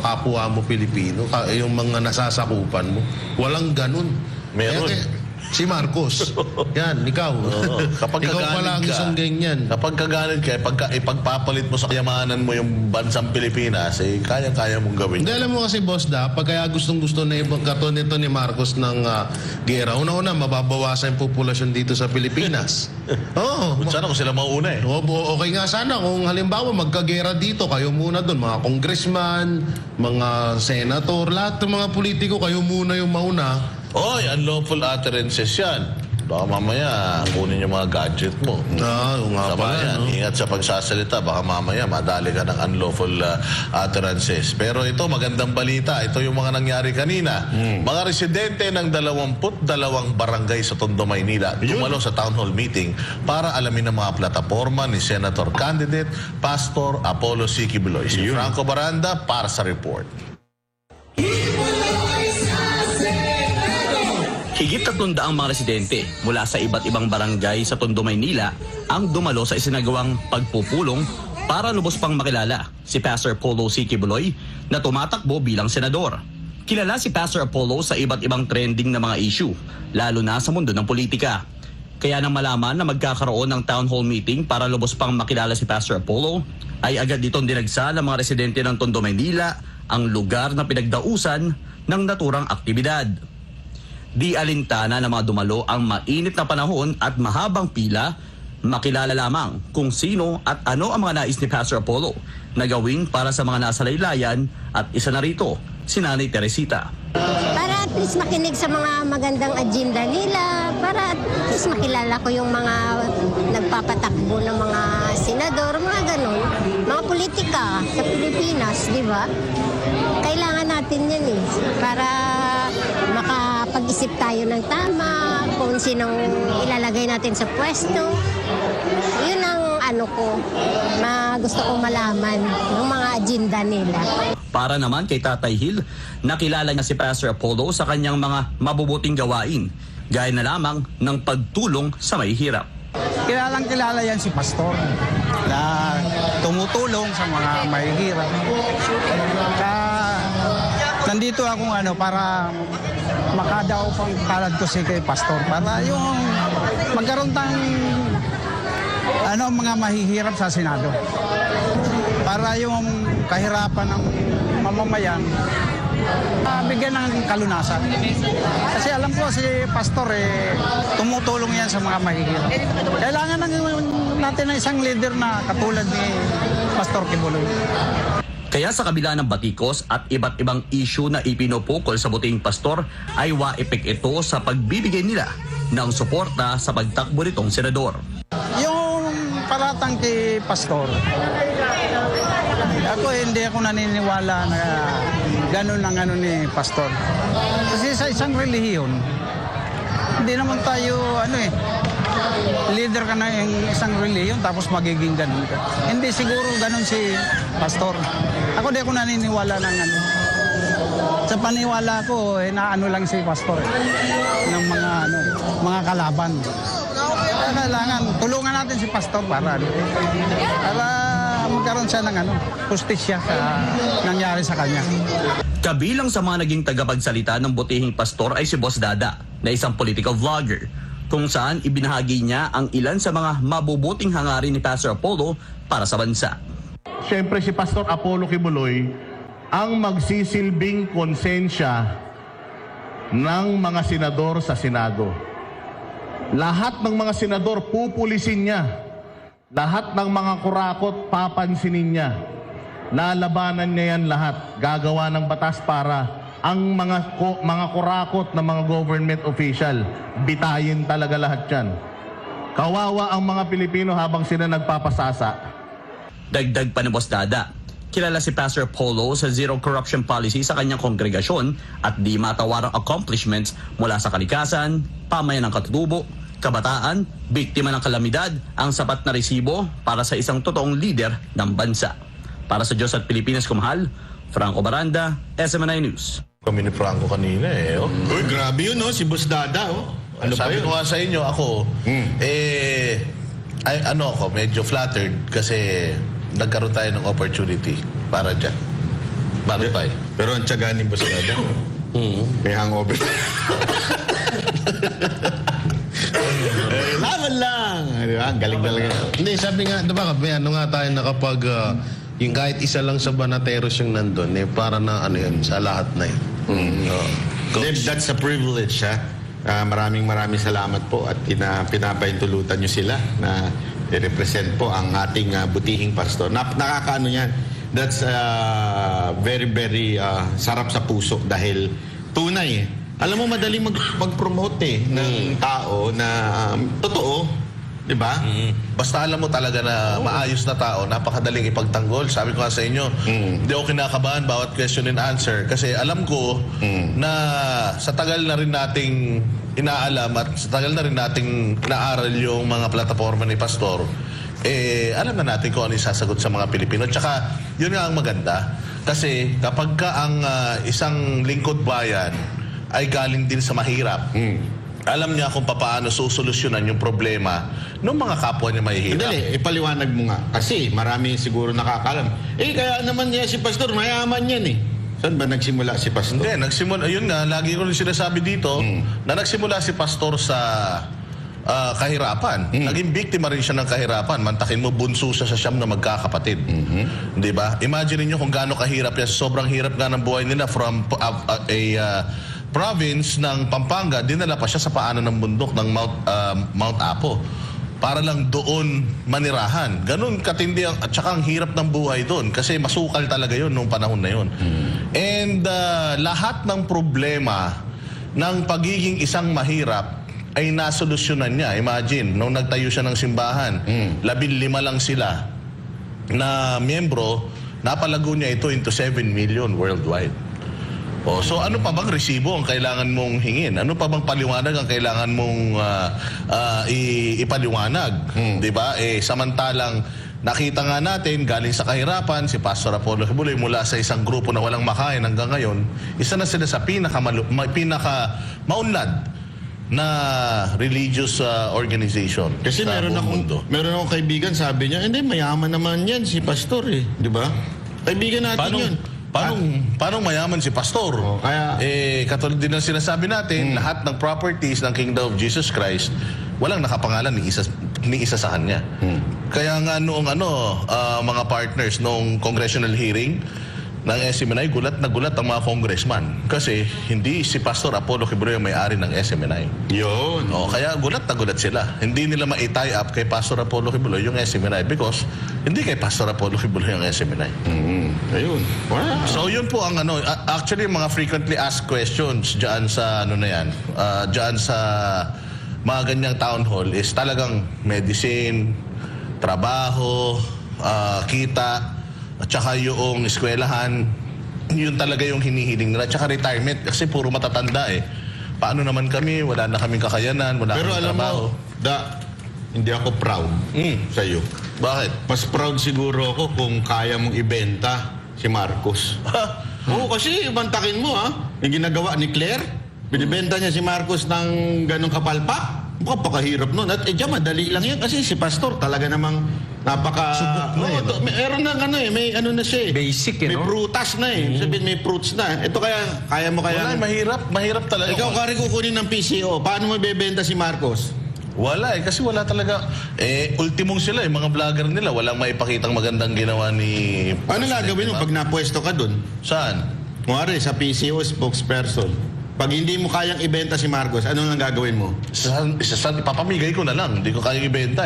kapwa mo Pilipino, yung mga nasasakupan mo. Walang ganun. Meron. Si Marcos. Yan, ikaw. Kapag ikaw pala ang isang ganyan. Kapag kagalit ka, ipagpapalit mo sa kayamanan mo yung bansang Pilipinas, kaya-kaya mong gawin. Hindi, alam mo kasi, boss, pag kaya gustong-gusto na ibang katon nito ni Marcos ng gera, una-una, mababawasan yung populasyon dito sa Pilipinas. Oo. Sana kung sila mauuna eh. Okay nga sana kung halimbawa magkagera dito, kayo muna doon, mga congressman, mga senator, lahat ng mga politiko, kayo muna yung mauna. Oy, unlawful utterances yan. Baka mamaya kunin yung mga gadget mo. Oo nga Sama pala. yan. No? Ingat sa pagsasalita. Baka mamaya madali ka ng unlawful utterances. Pero ito, magandang balita. Ito yung mga nangyari kanina. Mga residente ng 22 barangay sa Tondo, Maynila dumalo sa town hall meeting para alamin ang mga plataforma ni Senator Candidate Pastor Apollo C. Kibuloy. Si Franco Baranda para sa report. Higit 300 mga residente mula sa iba't ibang barangay sa Tondo, Maynila ang dumalo sa isinagawang pagpupulong para lubos pang makilala si Pastor Apollo C. Kibuloy na tumatakbo bilang senador. Kilala si Pastor Apollo sa iba't ibang trending na mga issue, lalo na sa mundo ng politika. Kaya nang malaman na magkakaroon ng town hall meeting para lubos pang makilala si Pastor Apollo, ay agad itong dinagsa ng mga residente ng Tondo, Maynila ang lugar na pinagdausan ng naturang aktibidad. Di alintana na mga dumalo ang mainit na panahon at mahabang pila, makilala lamang kung sino at ano ang mga nais ni Pastor Apollo na gawin para sa mga nasa laylayan at isa na rito, si Nanay Teresita. Para at least makinig sa mga magandang agenda nila, para at least makilala ko yung mga nagpapatakbo ng mga senador, mga ganun, mga politika sa Pilipinas, di ba? Kailangan natin yan eh, para makapag-isip tayo ng tama, kung sinong ilalagay natin sa pwesto. Yun ang gusto kong malaman, yung mga agenda nila. Para naman kay Tatay Hill, nakilala niya si Pastor Apollo sa kanyang mga mabubuting gawain, gaya na lamang ng pagtulong sa may hirap. Kilalang-kilala yan si Pastor na tumutulong sa mga mahihirap. Nandito akong para makadaw pang palad ko si kay Pastor para yung magkaroon mga mahihirap sa Senado. Para yung kahirapan ng mamamayan bigyan ng kalunasan. Kasi alam ko si Pastor tumutulong yan sa mga mahihirap. Kailangan natin ng isang leader na katulad ni Pastor Kibuloy. Kaya sa kabila ng batikos at iba't ibang issue na ipinupukol sa buting pastor, ay waipik ito sa pagbibigay nila ng suporta sa pagtakbo nitong senador. Yung paratang kay Pastor, hindi ako naniniwala na ganun ang ni Pastor. Kasi sa isang relihiyon, hindi naman tayo leader ka na ng isang relihiyon tapos magiging ganun ka. Hindi siguro ganun si Pastor. Ako di ako naniniwala ng Sa paniwala ko, lang si Pastor ng mga kalaban. Kailangan tulungan natin si Pastor para magkaroon siya ng justisya sa nangyari sa kanya. Kabilang sa mga naging tagapagsalita ng butihing pastor ay si Boss Dada, na isang political vlogger, kung saan ibinahagi niya ang ilan sa mga mabubuting hangarin ni Pastor Apollo para sa bansa. Siyempre si Pastor Apollo Kibuloy ang magsisilbing konsensya ng mga senador sa Senado. Lahat ng mga senador pupulisin niya. Lahat ng mga kurakot papansinin niya. Lalabanan niya yan lahat. Gagawa ng batas para ang mga kurakot na mga government official, bitayin talaga lahat yan. Kawawa ang mga Pilipino habang sila nagpapasasa. Dagdag pa ni Boss Dada, kilala si Pastor Apollo sa zero corruption policy sa kanyang kongregasyon at di matawarang accomplishments mula sa kalikasan, pamayan ng katutubo, kabataan, biktima ng kalamidad, ang sapat na resibo para sa isang totoong leader ng bansa. Para sa Diyos at Pilipinas kumahal, Franco Baranda, SMNI News. Kami ni Franco kanina Uy, grabe yun si Boss Dada Ano sabi ko nga sa inyo, ako, ako, medyo flattered kasi nagkaroon tayo ng opportunity para dyan. Bakit tayo? Pero ang tiyaga ni Boss Dada, may hangover. Laban lang. Di ba? Galing talaga. Hindi, sabi nga, di ba, may ano nga tayo na kapag yung kahit isa lang sa Banateros yung nandun, para na ano yun, sa lahat na yun. That's a privilege, ha? Maraming salamat po at pinapaintulutan nyo sila na i-represent po ang ating butihing pastor. Nakakaano yan. That's very, very sarap sa puso dahil tunay. Alam mo, madaling mag-promote ng tao na totoo. Diba? Basta alam mo talaga na maayos na tao, napakadaling ipagtanggol. Sabi ko nga sa inyo, hindi ako kinakabahan bawat question and answer kasi alam ko na sa tagal na rin nating inaalam at sa tagal na rin nating inaaral yung mga plataforma ni Pastor, alam na natin kung ano yung sasagot sa mga Pilipino. Tsaka, yun nga ang maganda. Kasi kapag ka ang isang lingkod bayan ay galing din sa mahirap, alam niya kung paano susolusyonan yung problema ng mga kapwa niya mahihirap. Dali, ipaliwanag mo nga. Kasi marami siguro nakakalam. Kaya naman niya si Pastor, mayaman yan Saan ba nagsimula si Pastor? Hindi, nagsimula, yun nga, lagi ko rin sinasabi dito, na nagsimula si Pastor sa kahirapan. Naging biktima rin siya ng kahirapan. Mantakin mo, bunso siya sa siyam na magkakapatid. Di ba? Imagine niyo kung gaano kahirap yan. Sobrang hirap nga ng buhay nila from province ng Pampanga, dinala pa siya sa paanan ng bundok ng Mount Apo para lang doon manirahan. Ganun katindi at saka ang hirap ng buhay doon kasi masukal talaga yun nung panahon na yun. And lahat ng problema ng pagiging isang mahirap ay nasolusyonan niya. Imagine, nung nagtayo siya ng simbahan, 15 lang sila na miyembro, napalago niya ito into 7 million worldwide. So ano pa bang resibo ang kailangan mong hingin? Ano pa bang paliwanag ang kailangan mong ipaliwanag? Di ba? Samantalang nakita nga natin, galing sa kahirapan, si Pastor Apollo Kibuloy mula sa isang grupo na walang makain hanggang ngayon, isa na sila sa pinaka-maunlad na religious organization. Kasi meron akong kaibigan, sabi niya, hindi, mayaman naman yan si Pastor di ba? Kaibigan natin yun. Paano mayaman si Pastor? Katulad din ng sinasabi natin, lahat ng properties ng Kingdom of Jesus Christ, walang nakapangalan ni isa sa kanya. Kaya nga noong mga partners noong congressional hearing ng SMNI, gulat na gulat ang mga congressman. Kasi hindi si Pastor Apollo Kibuloy ang may-ari ng SMNI. Yun. Kaya gulat na gulat sila. Hindi nila ma-tie up kay Pastor Apollo Kibuloy yung SMNI because hindi kay Pastor Apollo Kibuloy yung SMNI. Ayun. Wow. So yun po ang actually mga frequently asked questions diyan sa diyan sa mga ganyang town hall is talagang medicine, trabaho, kita, at saka yung eskwelahan, yun talaga yung hinihiling nila. At saka retirement, kasi puro matatanda Paano naman kami? Wala na kaming kakayanan, wala kaming trabaho. Pero alam mo, hindi ako proud sa iyo. Bakit? Mas proud siguro ako kung kaya mong ibenta si Marcos. Oo, kasi bantakin mo yung ginagawa ni Claire, binibenta niya si Marcos ng ganong kapalpak. Pakahirap nun. At diyan, madali lang yan kasi si Pastor talaga namang napaka... Meron na may na siya Basic, May prutas na Sabihin, may fruits na. Ito kaya mo Wala, mahirap talaga. Ikaw kari kukunin ng PCO. Paano mo ibebenta si Marcos? Wala kasi wala talaga. Ultimong sila, mga vlogger nila, walang maipakitang magandang ginawa ni... Ano gagawin mo pag napwesto ka dun? Saan? Kunwari, sa PCO spokesperson. Pag hindi mo kayang ibenta si Marcos, ano lang gagawin mo? Ipapamigay ko na lang. Hindi ko kayang ibenta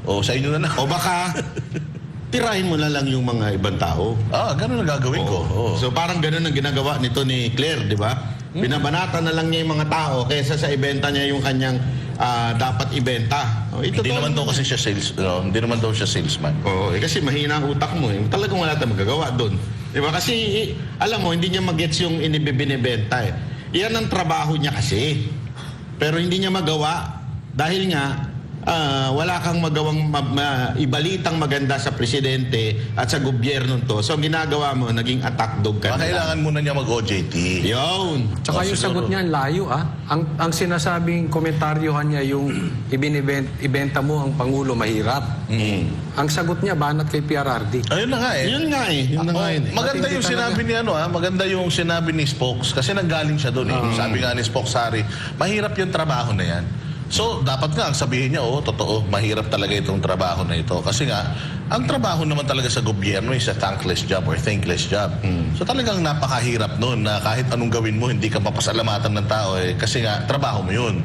O sa inyo na lang. O baka, tirahin mo na lang yung mga ibang tao. Ganun ang gagawin ko. So parang ganun ang ginagawa nito ni Claire, di ba? Binabanata na lang niya yung mga tao kaysa sa ibenta niya yung kanyang dapat ibenta. Hindi naman daw kasi siya hindi naman daw siya salesman. Kasi mahina ang utak mo. Talagang wala tayong magagawa doon. Di ba? Kasi alam mo, hindi niya mag-gets yung inibibinibenta Yan ang trabaho niya kasi. Pero hindi niya magawa dahil nga wala kang magawang ibalitang maganda sa presidente at sa gobyerno to. So, ang ginagawa mo, naging attack dog ka na lang. Kailangan muna niya mag-OJT. Yun. Tsaka yung sagot niya, layo Ang sinasabing komentaryohan niya yung ibenta mo ang Pangulo mahirap. Ang sagot niya, banat kay PRRD. Ayun na nga eh. Yun nga eh. Yun na nga yun. Maganda Matindi yung talaga. sinabi ni maganda yung sinabi ni Spokes kasi nanggaling siya doon eh. Sabi nga ni Spokes Hari, mahirap yung trabaho na yan. So, dapat nga ang sabihin niya, totoo, mahirap talaga itong trabaho na ito. Kasi nga, ang trabaho naman talaga sa gobyerno is a thankless job or thankless job. So, talagang napakahirap noon na kahit anong gawin mo, hindi ka mapasalamatan ng tao kasi nga, trabaho mo yun.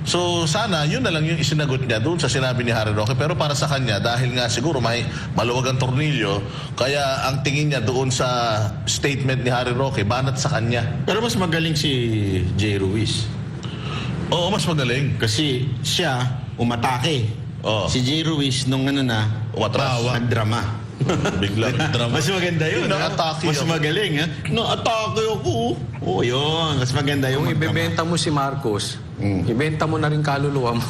So, sana, yun na lang yung isinagot niya doon sa sinabi ni Harry Roque. Pero para sa kanya, dahil nga siguro may maluwag ang tornilyo, kaya ang tingin niya doon sa statement ni Harry Roque, banat sa kanya. Pero mas magaling si Jay Ruiz. Oo, mas magaling. Kasi siya umatake. Oo. Si Jay Ruiz nung Umatras. nagdrama. Biglang drama. Mas maganda yun. Na-atake Mas ako. magaling. Na-atake ako. Oo, yun. Mas maganda yung Kung ibebenta mo si Marcos, ibenta mo na rin kaluluwa mo.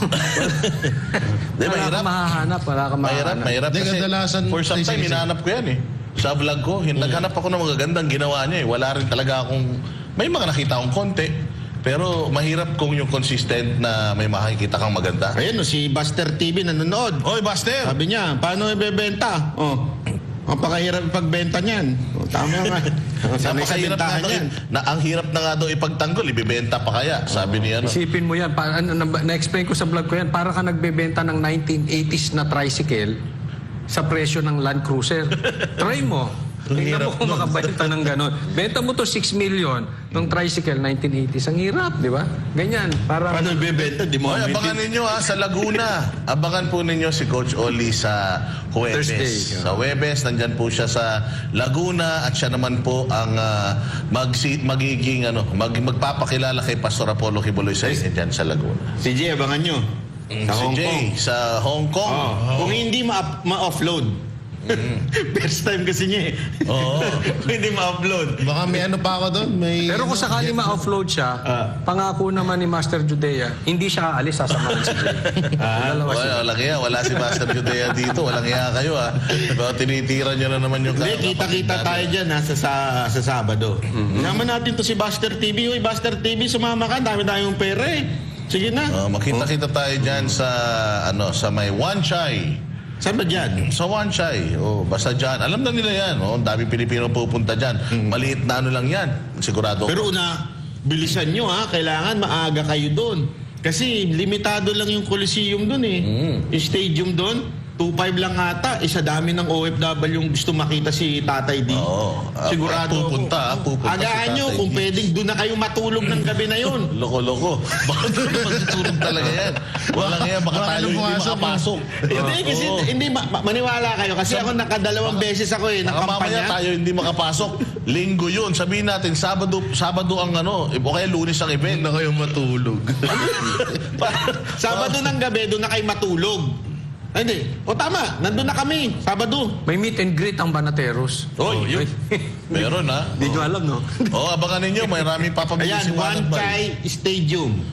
Di, Wala mahirap. kang mahahanap, wala kang mahahanap. Mahirap Hindi, kasi kadalasan, for some time, sige. hinahanap ko yan eh. Sa vlog ko, naghanap ako ng magagandang ginawa niya eh. Wala rin talaga akong, may mga nakita akong konti. Pero mahirap kung yung consistent na may makikita kang maganda. Ayan, si Buster TV nanonood. Oy, Buster! Sabi niya, paano ibebenta? Ang pakahirap ipagbenta niyan. Tama nga. Sanay sa Napakahirap bentahan nga yan. ang hirap na nga daw ipagtanggol, ibibenta pa kaya, sabi niya. Isipin mo yan, na-explain ko sa vlog ko yan, para ka nagbebenta ng 1980s na tricycle sa presyo ng Land Cruiser. Try mo. Tingnan mo kung makabenta ng gano'n. Benta mo to 6 million ng tricycle 1980s. Ang hirap, di ba? Ganyan. Para Paano ibebenta? Di mo Oy, abangan ninyo sa Laguna. Abangan po ninyo si Coach Oli sa Huwebes. Thursday. Sa Huwebes, nandyan po siya sa Laguna at siya naman po ang magpapakilala kay Pastor Apollo Kibuloy sa inyo dyan sa Laguna. Si Jay, abangan nyo. Sa Si Hong Jay Kong. sa Hong Kong. Kung hindi ma-offload. First time kasi niya eh. Oo. Kung hindi ma-upload. Baka may ano pa ako doon. May, Pero kung sakali ma-offload siya, pangako naman ni Master Judea, hindi siya aalis, sasamahan si Jay. Dalawa sila. Walang iya. Wala si Master Judea dito. Walang iya kayo Pero tinitira nyo na naman yung... Hindi, kita-kita tayo dyan sa Sabado. Naman natin to si Buster TV. Uy, Buster TV, sumama ka. Dami tayong pera eh. Sige na. Makita-kita tayo dyan sa may Wan Chai. Saan ba dyan? Sa Wan Chai. Basta dyan. Alam na nila yan. Ang dami Pilipino pupunta dyan. Maliit na lang yan. Sigurado. Pero bilisan nyo kailangan maaga kayo doon. Kasi limitado lang yung Coliseum doon eh. Yung stadium doon, 2.5 lang ata. Sa dami ng OFW yung gusto makita si Tatay D. Oo. Sigurado pupunta ako. si Agaan nyo Tatay kung D. pwedeng doon na kayo matulog ng gabi na yun. Loko-loko. Baka doon na magtutulog talaga yan. Walang yan. Baka tayo hindi makapasok. Hindi, kasi hindi maniwala kayo. Kasi ako nakadalawang beses ako Baka mamaya nakampanya. tayo hindi makapasok. Linggo yun. Sabihin natin, Sabado ang o kaya Lunes ang event. na kayo matulog. Sabado ng gabi, doon na kayo matulog. Ay, hindi. Tama. Nandun na kami. Sabado. May meet and greet ang Banateros. Yun. Meron Hindi nyo alam, no? abangan ninyo. Maraming papabili Ayan, si Wan Chai Stadium.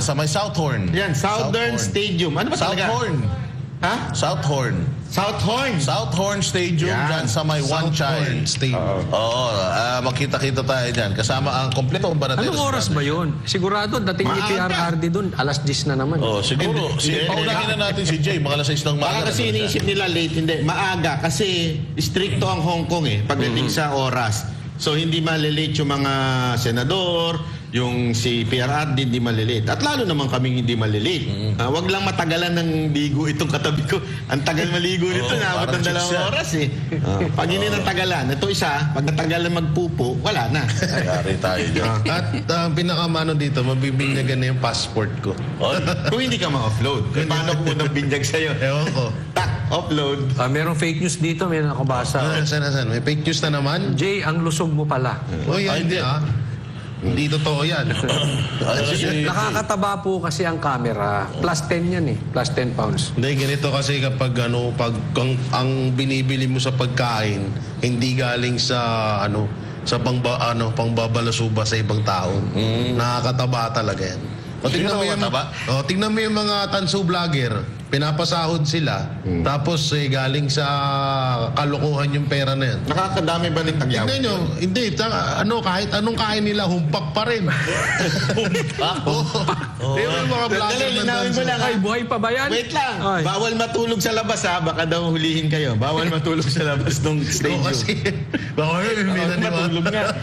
Sa may Southhorn. Yan, Southern Stadium. Ano ba talaga? Southhorn. Ha? Southhorn. Southhorn. Southhorn Stadium Yan. dyan sa may Wan Chai. Makita-kita tayo dyan. Kasama ang kompleto ang Banateros. Anong oras ba yun? Sigurado, dating ni Maaga. PRRD doon, alas 10 na naman. Siguro. Paunahin na natin si Jay. Mga alas 6 ng Baka maaga. kasi iniisip nila late. Hindi. Maaga. Kasi stricto ang Hong Kong pagdating sa oras. So, hindi malilate yung mga senador, yung si PRRD hindi malilate. At lalo naman kaming hindi malilate. Wag lang matagalan ng ligo itong katabi ko. Ang tagal maligo nito, naabot ng 2 oras eh. Pag hindi natagalan, ito isa, pag natagalan magpupo, wala na. Yari tayo dyan. At ang pinakamano dito, mabibinyagan na yung passport ko. Kung hindi ka ma-offload, paano ko unang binyag sa'yo? Ewan ko. Tak, offload. Merong fake news dito, may nakabasa. Saan? May fake news na naman? Jay, ang lusog mo pala. Hindi Hindi totoo yan. Nakakataba po kasi ang camera. Plus 10 yan Plus 10 pounds. Hindi, ganito kasi kapag pag ang binibili mo sa pagkain, hindi galing sa sa pangbabalasuba sa ibang tao. Nakakataba talaga yan. Tingnan mo yung mataba? tingnan mo yung mga tanso vlogger. pinapasahod sila, tapos galing sa kalokohan yung pera na yan. Nakakadami ba ng tagyaw? Tignan nyo, hindi, kahit anong kain nila, humpak pa rin. Humpak? Oo. Yung mga vlogger na linawin ko lang. Ay, buhay pa ba yan? Wait lang. Ay. Bawal matulog sa labas ha. Baka daw hulihin kayo. Bawal matulog sa labas ng stadium. kasi, baka may Matulog nga.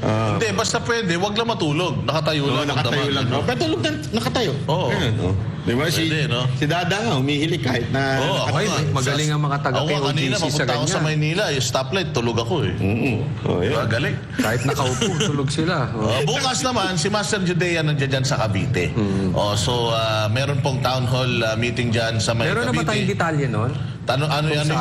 Hindi, basta pwede, wag lang matulog. Nakatayo lang. Nakatayo lang. No? Pero tulog na, nakatayo. Oo. Di ba? Pwede, no? Si Dada nga, humihilig kahit na... Oo, ako Ay, nga. magaling ang mga taga Ako nga kanina, POGC sa papunta ako sa ganyan. Maynila, yung stoplight, tulog ako eh. Oh, Diba, galing. Kahit nakaupo, tulog sila. Oh. Bukas naman, si Master Judea nandiyan dyan sa Cavite. So, meron pong town hall meeting dyan sa May Meron na ba Cavite. tayong detalye nun? Ano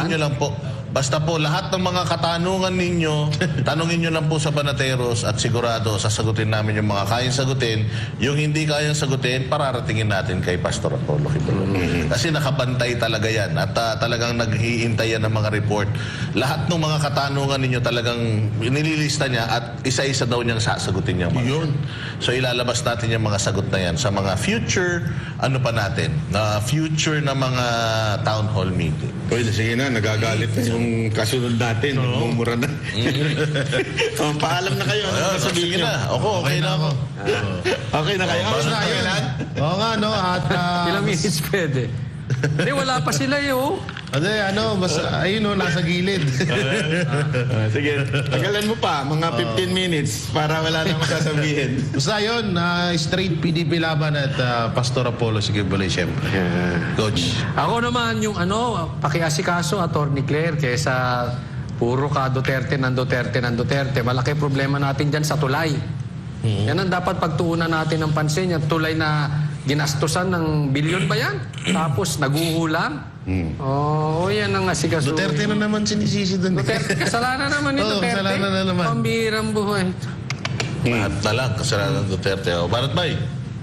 nyo lang po. Basta po, lahat ng mga katanungan ninyo, tanungin nyo lang po sa Banateros at sigurado sasagutin namin yung mga kayang sagutin. Yung hindi kayang sagutin, pararatingin natin kay Pastor Apollo Kibuloy. Kasi nakabantay talaga yan at talagang naghiintay yan ng mga report. Lahat ng mga katanungan ninyo talagang nililista niya at isa-isa daw niyang sasagutin niya. Yun. So ilalabas natin yung mga sagot na yan sa mga future, future na mga town hall meeting. Pwede, sige na, nagagalit na yung kasunod natin. Mumura na. Paalam na kayo. Ano sabihin Sige nyo? na. Okay na ako. Okay na kayo. Basta yun. Oo nga, no? At, Ilang minutes pwede? Hindi, wala pa sila yun. basta, ayun, no, nasa gilid. Sige, tagalan mo pa. Mga 15 minutes para wala na masasabihin. Basta yun, straight PDP laban at Pastor Apollo Kibuloy, siyempre. Coach. Ako naman yung pakiasikaso, Atty. Claire, kesa puro ka Duterte ng Duterte. Malaki problema natin dyan sa tulay. Yan ang dapat pagtuunan natin ng pansin. Yung tulay na ginastusan ng bilyon ba yan? Tapos naguulang. Yan ang asikaso. Duterte na naman sinisisi doon. Duterte, kasalanan naman ni Oo, Duterte. kasalanan na naman. Pambihirang buhay. Lahat na lang, kasalanan ng Duterte. Barat Bay.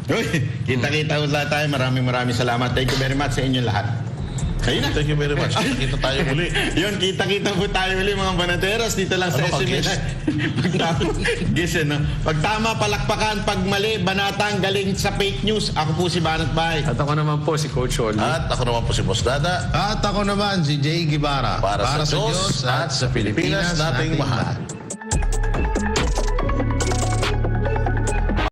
Uy, kita-kita ulit tayo. Maraming salamat. Thank you very much sa inyong lahat. Ayun na. Thank you very much. Kita tayo muli. Yun, kita-kita po tayo ulit mga Banateros dito lang sa Ano ka, SMS. Guess, no? Pag tama, palakpakan. Pag mali, banatang galing sa fake news. Ako po si Banat Bay. At ako naman po si Coach Oli. At ako naman po si Boss Dada. At ako naman, si Jay Guevara. Para sa Diyos at sa Pilipinas nating mahal.